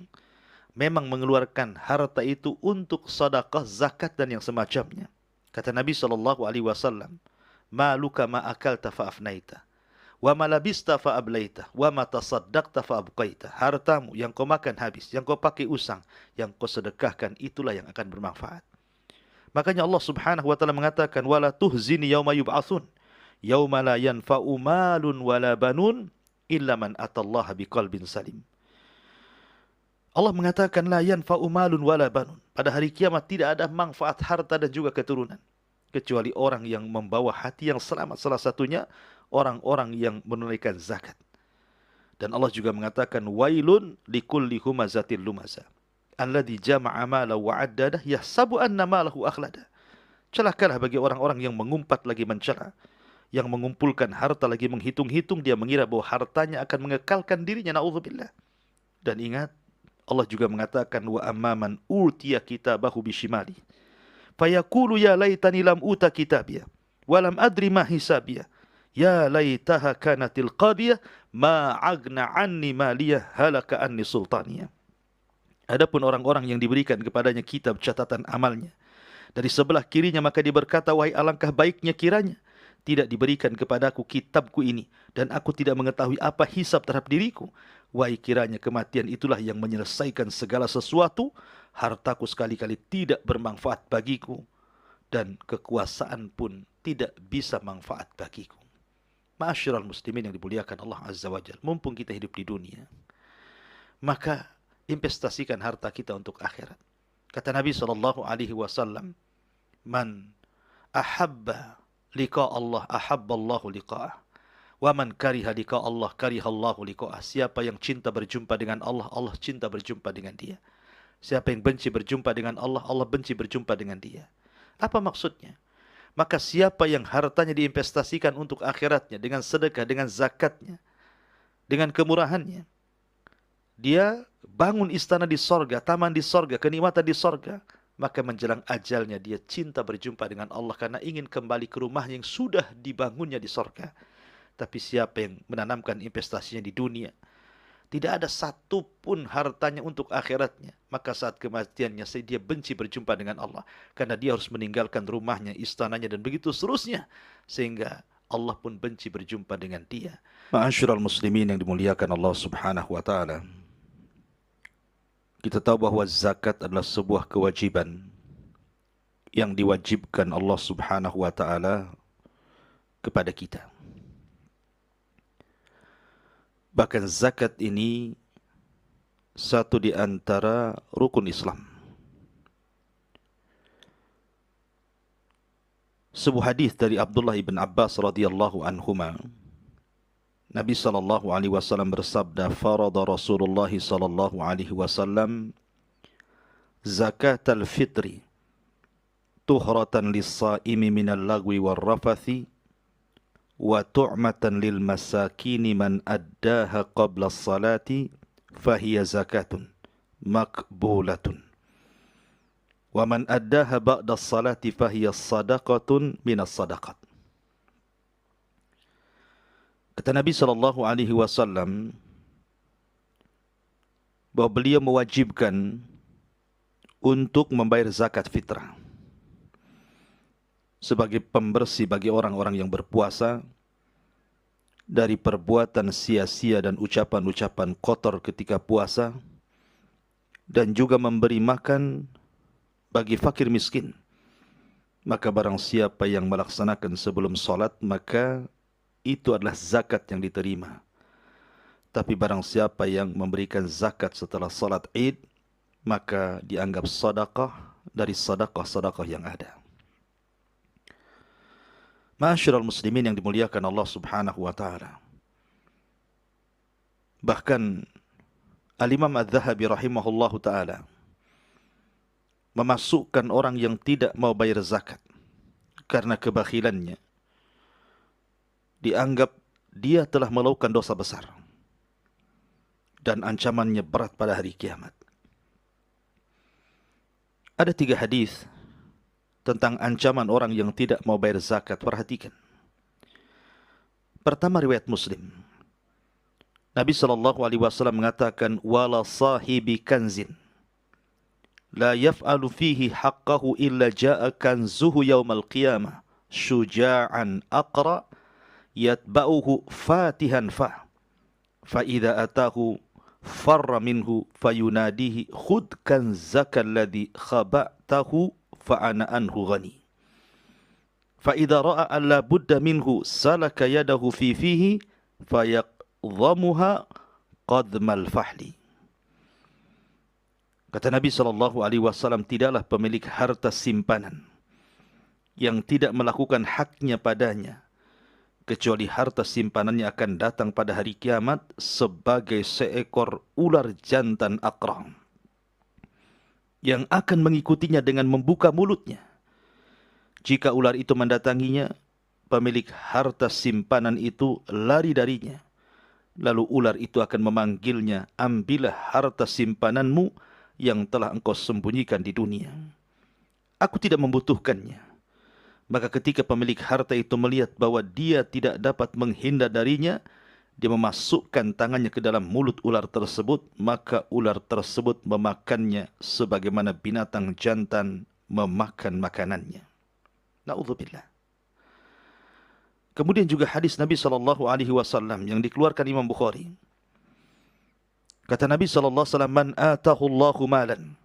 memang mengeluarkan harta itu untuk sedekah, zakat dan yang semacamnya. Kata Nabi SAW, "Maluka ma akalta fa afnaita, wa ma labista fa ablaita, wa ma tasaddaqta fa abqaita." Hartamu yang kau makan habis, yang kau pakai usang, yang kau sedekahkan, itulah yang akan bermanfaat. Makanya Allah Subhanahu wa taala mengatakan, "Wala tuhzini yauma yub'atsun, yauma la yanfa'u malun wala banun illa man atallaha biqalbin salim." Allah mengatakan la yanfa'u malun wala banun. Pada hari kiamat tidak ada manfaat harta dan juga keturunan, kecuali orang yang membawa hati yang selamat. Salah satunya orang-orang yang menunaikan zakat. Dan Allah juga mengatakan wailun likulli humazatil lumaza alladzi jama'a malahu wa 'addadah yahsabu anna malahu akhlada. Celakalah bagi orang-orang yang mengumpat lagi mencela, yang mengumpulkan harta lagi menghitung-hitung, dia mengira bahwa hartanya akan mengekalkan dirinya, naudzubillah. Dan ingat, Allah juga mengatakan wa amman utiya kitabahu bishimali fayaqulu ya laitani lam uta kitabiyah wa lam adri ma hisabiyah ya laitaha kanatil qadiyah ma agna anni maliyah halaka anni sultaniyah. Adapun orang-orang yang diberikan kepadanya kitab catatan amalnya dari sebelah kirinya, maka dia berkata, wahai alangkah baiknya kiranya tidak diberikan kepadaku kitabku ini, dan aku tidak mengetahui apa hisab terhadap diriku. Wahai kiranya kematian itulah yang menyelesaikan segala sesuatu, hartaku sekali-kali tidak bermanfaat bagiku, dan kekuasaan pun tidak bisa manfaat bagiku. Ma'asyiral muslimin yang dimuliakan Allah Azza wa Jalla, mumpung kita hidup di dunia, maka investasikan harta kita untuk akhirat. Kata Nabi SAW, man ahabba liqa Allah ahabba Allahu liqa'ah, wa man kariha liqa Allah kariha Allahu liqa'ah. Siapa yang cinta berjumpa dengan Allah, Allah cinta berjumpa dengan dia. Siapa yang benci berjumpa dengan Allah, Allah benci berjumpa dengan dia. Apa maksudnya? Maka siapa yang hartanya diinvestasikan untuk akhiratnya dengan sedekah, dengan zakatnya, dengan kemurahannya, dia bangun istana di sorga, taman di sorga, kenikmatan di sorga, maka menjelang ajalnya dia cinta berjumpa dengan Allah karena ingin kembali ke rumah yang sudah dibangunnya di sorga. Tapi siapa yang menanamkan investasinya di dunia, tidak ada satu pun hartanya untuk akhiratnya, maka saat kematiannya dia benci berjumpa dengan Allah, karena dia harus meninggalkan rumahnya, istananya, dan begitu seterusnya, sehingga Allah pun benci berjumpa dengan dia. Ma'asyiral muslimin yang dimuliakan Allah Subhanahu wa taala, kita tahu bahwa zakat adalah sebuah kewajiban yang diwajibkan Allah Subhanahu wa taala kepada kita. Bahkan zakat ini satu di antara rukun Islam. Sebuah hadis dari Abdullah ibn Abbas radhiyallahu anhuma, Nabi sallallahu alaihi wasallam bersabda, "Farada Rasulullah sallallahu alaihi wasallam zakatal fitri tuhratan lis-shaimi minal lagwi war rafathi wa tu'matan lil masakini man addaha qabla as-salati fahiya zakatun maqbulatun wa man addaha ba'da as-salati fahiya sadaqatun minas sadaqat." Kata Nabi sallallahu alaihi wasallam bahwa beliau mewajibkan untuk membayar zakat fitrah sebagai pembersih bagi orang-orang yang berpuasa dari perbuatan sia-sia dan ucapan-ucapan kotor ketika puasa, dan juga memberi makan bagi fakir miskin. Maka barang siapa yang melaksanakan sebelum salat, maka itu adalah zakat yang diterima. Tapi barang siapa yang memberikan zakat setelah salat Id, maka dianggap sedekah dari sedekah-sedekah yang ada. Ma'asyiral muslimin yang dimuliakan Allah Subhanahu wa taala. Bahkan Al-Imam Adz-Dzahabi rahimahullahu taala memasukkan orang yang tidak mau bayar zakat karena kebakhilannya, dianggap dia telah melakukan dosa besar dan ancamannya berat pada hari kiamat. Ada 3 hadis tentang ancaman orang yang tidak mau bayar zakat. Perhatikan. Pertama, riwayat Muslim. Nabi SAW mengatakan, wala sahibi kanzin la yaf'alu fihi haqqahu illa ja'a kanzuhu yawmal qiyamah syuja'an aqra yatba'uhu fatihan fa idza atahu farra minhu fayunadihi khud kanzaka alladhi khaba'tahu fa ana anhu ghani fa idza ra'a an la budda minhu salaka yadahu fi fihi fayaqdhamuha qadmal fahli. Kata Nabi SAW, tidaklah pemilik harta simpanan yang tidak melakukan haknya padanya, kecuali harta simpanannya akan datang pada hari kiamat sebagai seekor ular jantan aqra yang akan mengikutinya dengan membuka mulutnya. Jika ular itu mendatanginya, pemilik harta simpanan itu lari darinya. Lalu ular itu akan memanggilnya, ambillah harta simpananmu yang telah engkau sembunyikan di dunia. Aku tidak membutuhkannya. Maka ketika pemilik harta itu melihat bahwa dia tidak dapat menghindar darinya, dia memasukkan tangannya ke dalam mulut ular tersebut, maka ular tersebut memakannya sebagaimana binatang jantan memakan makanannya. Na'udzubillah. Kemudian juga hadis Nabi SAW yang dikeluarkan Imam Bukhari. Kata Nabi SAW, man atahu Allahu malan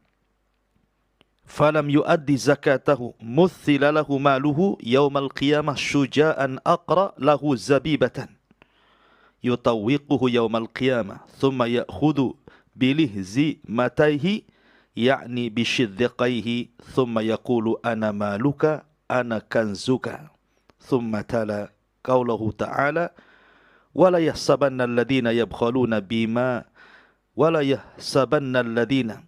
falam yuaddi zakatahu muthila lahu maluhu yawmal qiyamah syuja'an aqra lahu zabibatan yutawwiquhu yawmal qiyamah thumma ya'khudhu bilihzi mataihi ya'ni bishiddiqaihi thumma yaqulu ana maluka ana kanzuka thumma tala qawlahu ta'ala wala yahsabanna alladhina yabkhaluna bima wala yahsabanna alladhina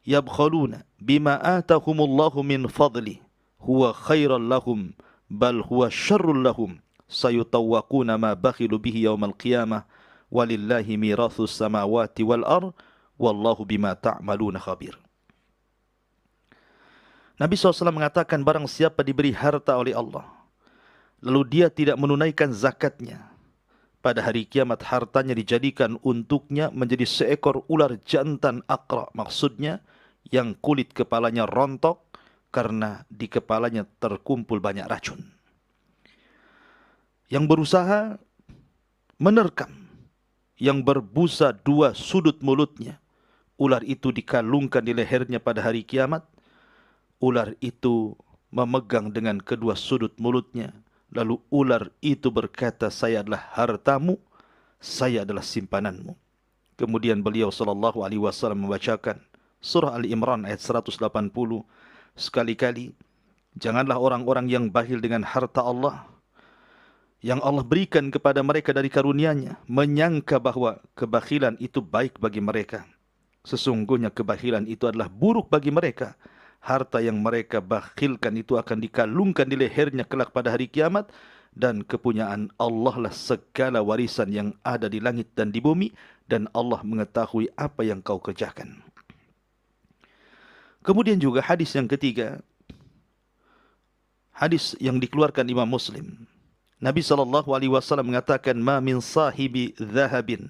yabkhaluna bima atahumullahu min fadli huwa khairan lahum bal huwa syarrun lahum sayutawwaquna ma bakhilu bihi yawmal qiyamah walillahi mirathus samawati wal ard wallahu bima ta'maluna khabir. Nabi SAW mengatakan, barang siapa diberi harta oleh Allah lalu dia tidak menunaikan zakatnya, pada hari kiamat hartanya dijadikan untuknya menjadi seekor ular jantan aqra. Maksudnya yang kulit kepalanya rontok karena di kepalanya terkumpul banyak racun. Yang berusaha menerkam, yang berbusa 2 sudut mulutnya. Ular itu dikalungkan di lehernya pada hari kiamat. Ular itu memegang dengan kedua sudut mulutnya. Lalu ular itu berkata, saya adalah hartamu, saya adalah simpananmu. Kemudian beliau SAW membacakan surah Ali Imran ayat 180. Sekali-kali, janganlah orang-orang yang bakhil dengan harta Allah, yang Allah berikan kepada mereka dari karunia-Nya, menyangka bahwa kebakhilan itu baik bagi mereka. Sesungguhnya kebakhilan itu adalah buruk bagi mereka. Harta yang mereka bakhilkan itu akan dikalungkan di lehernya kelak pada hari kiamat. Dan kepunyaan Allah lah segala warisan yang ada di langit dan di bumi. Dan Allah mengetahui apa yang kau kerjakan. Kemudian juga hadis yang ketiga. Hadis yang dikeluarkan Imam Muslim. Nabi SAW mengatakan, ma min sahibi dhahabin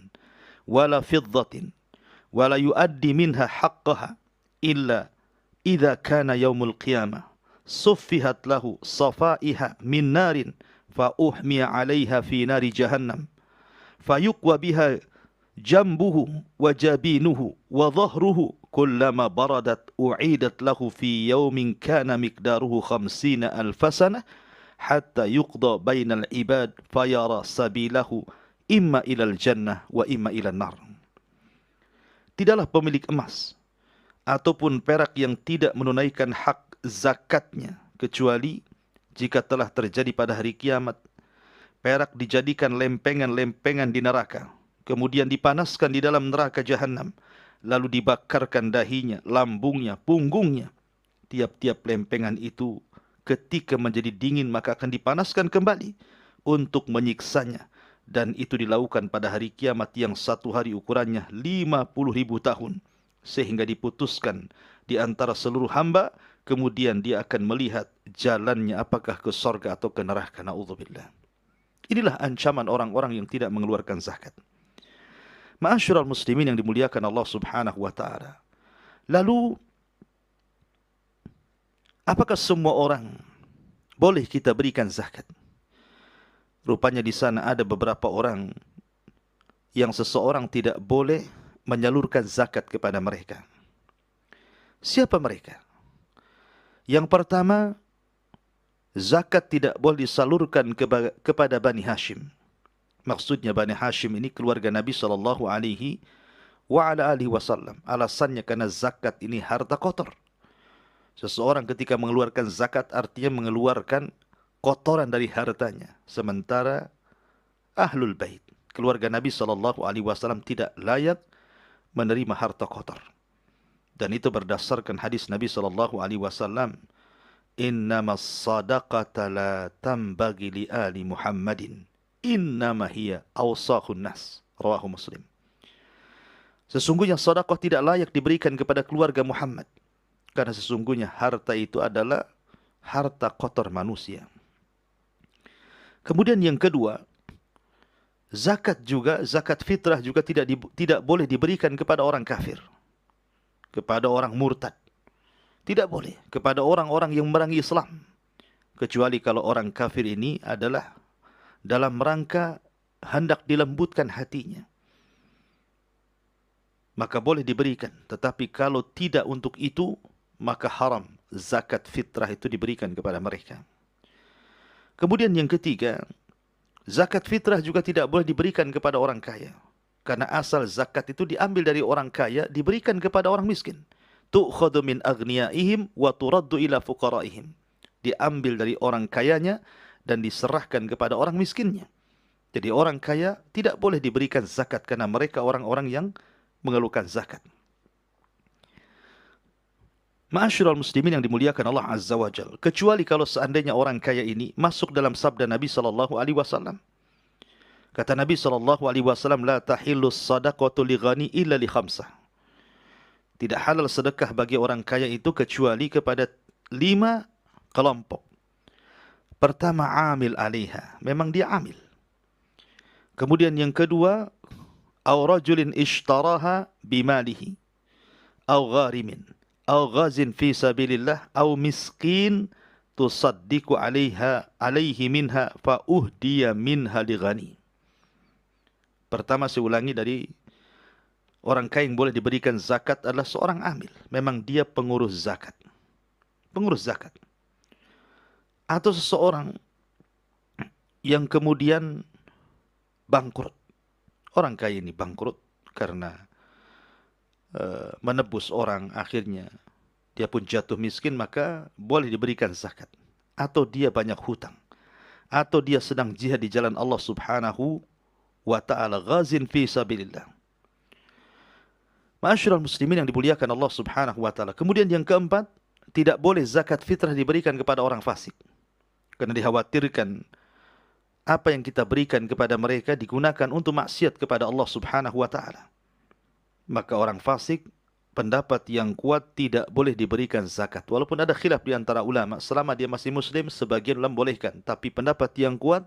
wala fiddatin wala yuaddi minha haqqaha illa idza kana yaumul qiyamah suffihat lahu safaiha min narin fa uhmiya 'alaiha fi nari jahannam fayuqwa biha jambuhu wa jabinuhu wa dhahruhu kullama baradat u'idat lahu fi yaumin kana miqdaruhu 50,000 sanah hatta yuqda bainal ibad fayara sabilahu imma ilal jannah wa imma ilan nar. Tidaklah pemilik emas ataupun perak yang tidak menunaikan hak zakatnya, kecuali jika telah terjadi pada hari kiamat, perak dijadikan lempengan-lempengan di neraka, kemudian dipanaskan di dalam neraka jahanam, lalu dibakarkan dahinya, lambungnya, punggungnya. Tiap-tiap lempengan itu ketika menjadi dingin maka akan dipanaskan kembali untuk menyiksanya. Dan itu dilakukan pada hari kiamat yang satu hari ukurannya 50.000 tahun. Sehingga diputuskan di antara seluruh hamba, kemudian dia akan melihat jalannya apakah ke sorga atau ke neraka. Na'udzubillah. Inilah ancaman orang-orang yang tidak mengeluarkan zakat. Ma'asyiral muslimin yang dimuliakan Allah Subhanahu wa taala. Lalu apakah semua orang boleh kita berikan zakat? Rupanya di sana ada beberapa orang yang seseorang tidak boleh menyalurkan zakat kepada mereka. Siapa mereka? Yang pertama, zakat tidak boleh disalurkan kepada Bani Hashim. Maksudnya Bani Hashim ini keluarga Nabi sallallahu alaihi wasallam. Alasannya karena zakat ini harta kotor. Seseorang ketika mengeluarkan zakat artinya mengeluarkan kotoran dari hartanya. Sementara Ahlul Bait, keluarga Nabi sallallahu alaihi wasallam tidak layak menerima harta kotor. Dan itu berdasarkan hadis Nabi sallallahu alaihi wasallam, "Innamas sadaqata la tambagi li ali Muhammadin, innama hiya awsaqun nas." Rawahu Muslim. Sesungguhnya sedekah tidak layak diberikan kepada keluarga Muhammad, karena sesungguhnya harta itu adalah harta kotor manusia. Kemudian yang kedua, zakat fitrah juga tidak boleh diberikan kepada orang kafir, kepada orang murtad. Tidak boleh kepada orang-orang yang memerangi Islam, kecuali kalau orang kafir ini adalah dalam rangka hendak dilembutkan hatinya, maka boleh diberikan. Tetapi kalau tidak untuk itu, maka haram zakat fitrah itu diberikan kepada mereka. Kemudian yang ketiga, zakat fitrah juga tidak boleh diberikan kepada orang kaya. Karena asal zakat itu diambil dari orang kaya, diberikan kepada orang miskin. Tu'khadhu min aghniyaihim wa turaddu ila fuqaraihim. Diambil dari orang kayanya dan diserahkan kepada orang miskinnya. Jadi orang kaya tidak boleh diberikan zakat karena mereka orang-orang yang mengeluhkan zakat. Ma'asyiral muslimin yang dimuliakan Allah Azza wa Jalla, kecuali kalau seandainya orang kaya ini masuk dalam sabda Nabi sallallahu alaihi wasallam. Kata Nabi sallallahu alaihi wasallam, "La tahillu shadaqatu li ghani illa li khamsah." Tidak halal sedekah bagi orang kaya itu kecuali kepada 5 kelompok. Pertama, amil alaiha, memang dia amil. Kemudian yang kedua, aw rajulin ishtaraha bimalihi, aw gharimin, aw ghazin fi sabilillah, aw miskin tusaddiqu alaihi minha fa uhdiya minha li ghani. Pertama, saya ulangi, dari orang kaya yang boleh diberikan zakat adalah seorang amil. Memang dia pengurus zakat. Pengurus zakat. Atau seseorang yang kemudian bangkrut. Orang kaya ini bangkrut karena menebus orang, akhirnya dia pun jatuh miskin, maka boleh diberikan zakat. Atau dia banyak hutang. Atau dia sedang jihad di jalan Allah Subhanahu wa ta'ala, ghazin fi sabilillah. Ma'asyiral muslimin yang dimuliakan Allah Subhanahu wa ta'ala. Kemudian yang keempat, tidak boleh zakat fitrah diberikan kepada orang fasik. Karena dikhawatirkan apa yang kita berikan kepada mereka digunakan untuk maksiat kepada Allah Subhanahu wa ta'ala. Maka orang fasik, pendapat yang kuat, tidak boleh diberikan zakat. Walaupun ada khilaf di antara ulama, selama dia masih muslim, sebagian ulama bolehkan. Tapi pendapat yang kuat,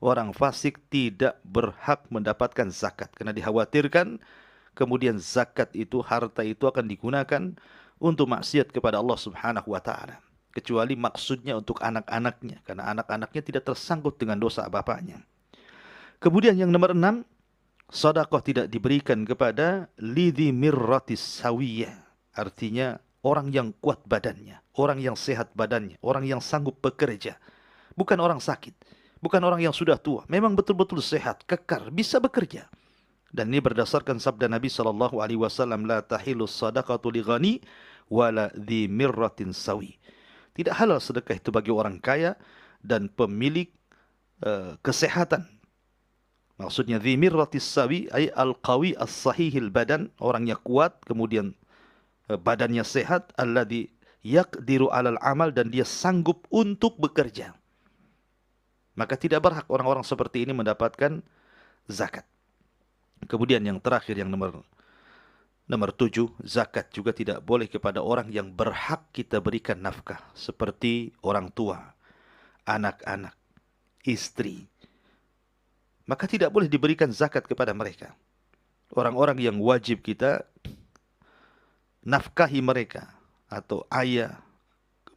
orang fasik tidak berhak mendapatkan zakat. Karena dikhawatirkan kemudian zakat itu, harta itu akan digunakan untuk maksiat kepada Allah Subhanahu wa ta'ala. Kecuali maksudnya untuk anak-anaknya, karena anak-anaknya tidak tersangkut dengan dosa bapaknya. Kemudian yang nomor 6, sedekah tidak diberikan kepada lidhi mirratis sawiyah. Artinya orang yang kuat badannya, orang yang sehat badannya, orang yang sanggup bekerja. Bukan orang sakit, bukan orang yang sudah tua, memang betul-betul sehat, kekar, bisa bekerja. Dan ini berdasarkan sabda Nabi sallallahu alaihi wasallam, "La tahillu shadaqatu li ghani wala dhi mirratin sawi." Tidak halal sedekah itu bagi orang kaya dan pemilik kesehatan. Maksudnya dhi mirratis sawi ay al-qawi as-sahihil badan, orangnya kuat kemudian badannya sehat, alladhi yaqdiru 'alal amal, dan dia sanggup untuk bekerja. Maka tidak berhak orang-orang seperti ini mendapatkan zakat. Kemudian yang terakhir, yang nomor 7, zakat juga tidak boleh kepada orang yang berhak kita berikan nafkah, seperti orang tua, anak-anak, istri. Maka tidak boleh diberikan zakat kepada mereka. Orang-orang yang wajib kita nafkahi mereka, atau ayah,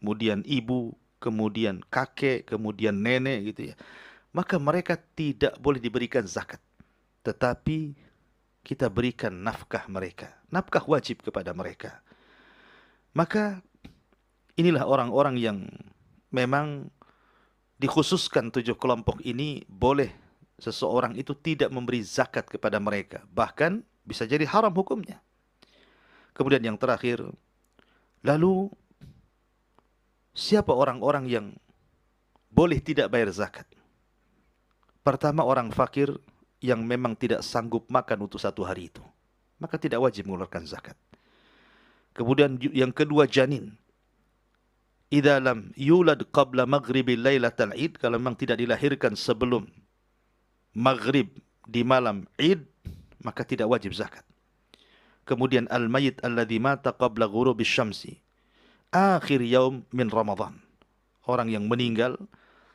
kemudian ibu, kemudian kakek, kemudian nenek gitu ya. Maka mereka tidak boleh diberikan zakat. Tetapi kita berikan nafkah mereka. Nafkah wajib kepada mereka. Maka inilah orang-orang yang memang dikhususkan 7 kelompok ini, boleh seseorang itu tidak memberi zakat kepada mereka. Bahkan bisa jadi haram hukumnya. Kemudian yang terakhir, lalu siapa orang-orang yang boleh tidak bayar zakat? Pertama, orang fakir yang memang tidak sanggup makan untuk 1 hari itu, maka tidak wajib mengeluarkan zakat. Kemudian yang kedua, janin. Idza lam yulad qabla maghribil lailatal id, kalau memang tidak dilahirkan sebelum maghrib di malam id, maka tidak wajib zakat. Kemudian al-mayyit alladzi mata qabla ghurubisy syamsi akhir yaum min Ramadan, orang yang meninggal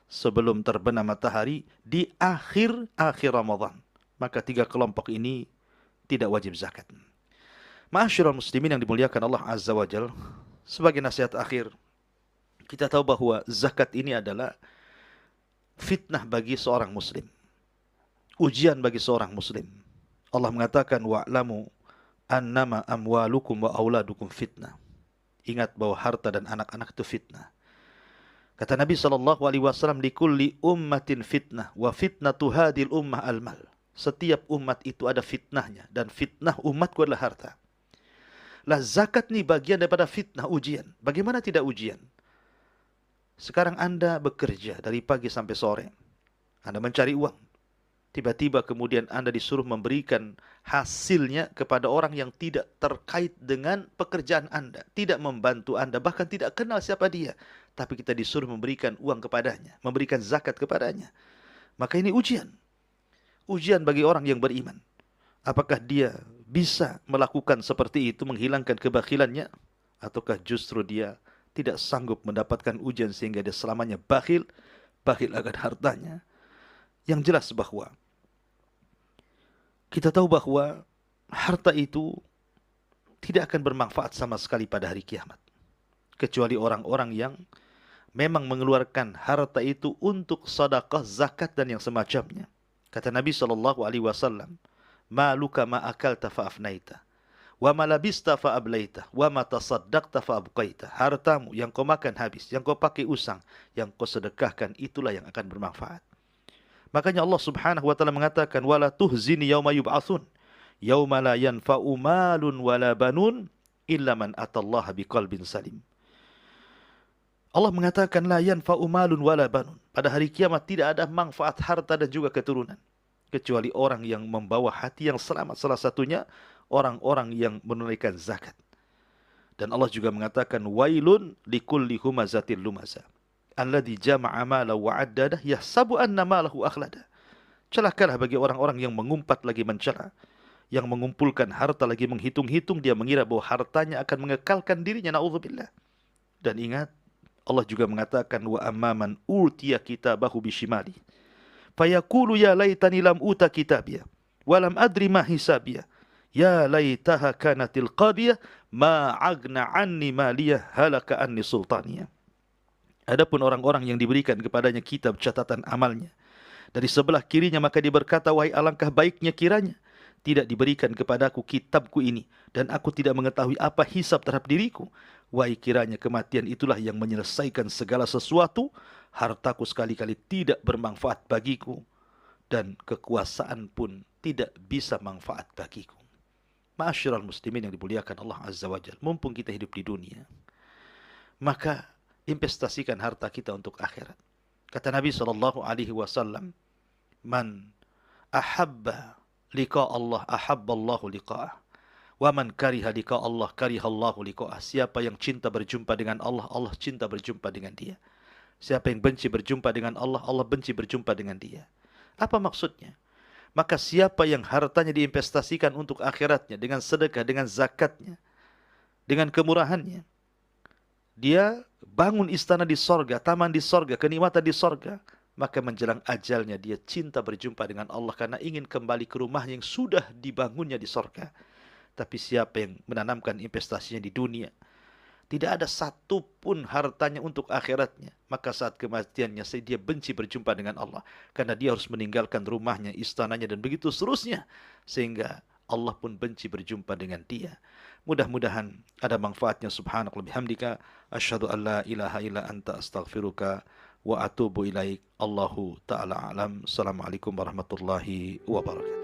sebelum terbenam matahari di akhir Ramadan, maka 3 kelompok ini tidak wajib zakat. Ma'asyiral muslimin yang dimuliakan Allah Azza wa Jalla, sebagai nasihat akhir, kita tahu bahwa zakat ini adalah fitnah bagi seorang muslim, ujian bagi seorang muslim. Allah mengatakan, wa'lamu annama amwalukum wa auladukum fitnah. Ingat bahwa harta dan anak-anak itu fitnah. Kata Nabi SAW, likulli ummatin fitnah, wa fitnatu hadil ummah al-mal. Setiap umat itu ada fitnahnya, dan fitnah umatku adalah harta. Lah, zakat ini bagian daripada fitnah, ujian. Bagaimana tidak ujian? Sekarang Anda bekerja dari pagi sampai sore. Anda mencari uang. Tiba-tiba kemudian Anda disuruh memberikan hasilnya kepada orang yang tidak terkait dengan pekerjaan Anda, tidak membantu Anda, bahkan tidak kenal siapa dia. Tapi kita disuruh memberikan uang kepadanya, memberikan zakat kepadanya. Maka ini ujian. Ujian bagi orang yang beriman. Apakah dia bisa melakukan seperti itu, menghilangkan kebakhilannya? Ataukah justru dia tidak sanggup mendapatkan ujian sehingga dia selamanya bakhil akan hartanya? Yang jelas bahwa kita tahu bahwa harta itu tidak akan bermanfaat sama sekali pada hari kiamat, kecuali orang-orang yang memang mengeluarkan harta itu untuk sedekah, zakat, dan yang semacamnya. Kata Nabi SAW, maluka ma akalta fa afnaita, wa ma labista fa ablaita, wa ma tasaddaqta fa abqaita. Hartamu yang kau makan habis, yang kau pakai usang, yang kau sedekahkan, itulah yang akan bermanfaat. Makanya Allah Subhanahu wa taala mengatakan, wala tuhzini yauma yub'atsun, yauma la yanfa'u malun wala banun illa man atallaha biqalbin salim. Allah mengatakan, la yanfa'u malun wala banun. Pada hari kiamat tidak ada manfaat harta dan juga keturunan, kecuali orang yang membawa hati yang selamat. Salah satunya orang-orang yang menunaikan zakat. Dan Allah juga mengatakan, wailun likulli humazatil lumaza, alladzi jama'a malahu wa 'addadah yahsabu anna malahu akhlada. Celakalah bagi orang-orang yang mengumpat lagi mencela, yang mengumpulkan harta lagi menghitung-hitung, dia mengira bahwa hartanya akan mengekalkan dirinya, naudzubillah. Dan ingat, Allah juga mengatakan, wa amman utiya kitabahu bishimali fayaqulu ya laitani lam uta kitabiyah wa lam adri ma hisabiyah ya laitaha kanatil qadiyah ma agna anni maliyah halaka anni sultaniyah. Adapun orang-orang yang diberikan kepadanya kitab catatan amalnya dari sebelah kirinya, maka dia berkata, wahai alangkah baiknya kiranya tidak diberikan kepadaku kitabku ini, dan aku tidak mengetahui apa hisab terhadap diriku. Wahai kiranya kematian itulah yang menyelesaikan segala sesuatu, hartaku sekali-kali tidak bermanfaat bagiku, dan kekuasaan pun tidak bisa manfaat bagiku. Ma'asyiral muslimin yang dimuliakan Allah Azza wa Jalla, mumpung kita hidup di dunia, maka investasikan harta kita untuk akhirat. Kata Nabi SAW, man ahabba liqa Allah ahabba Allahu liqa'ah, Wa man kariha liqa Allah karihallahu liqa'ah. Siapa yang cinta berjumpa dengan Allah, Allah cinta berjumpa dengan dia. Siapa yang benci berjumpa dengan Allah, Allah benci berjumpa dengan dia. Apa maksudnya? Maka siapa yang hartanya diinvestasikan untuk akhiratnya dengan sedekah, dengan zakatnya, dengan kemurahannya, dia bangun istana di sorga, taman di sorga, kenikmatan di sorga, maka menjelang ajalnya dia cinta berjumpa dengan Allah karena ingin kembali ke rumah yang sudah dibangunnya di sorga. Tapi siapa yang menanamkan investasinya di dunia, tidak ada satu pun hartanya untuk akhiratnya, maka saat kematiannya dia benci berjumpa dengan Allah. Karena dia harus meninggalkan rumahnya, istananya, dan begitu seterusnya. Sehingga Allah pun benci berjumpa dengan dia. Mudah-mudahan ada manfaatnya. Subhanaka wa bihamdika asyhadu an la ilaha illa anta astaghfiruka wa atubu ilaik. Allahu ta'ala alam. Assalamualaikum warahmatullahi wabarakatuh.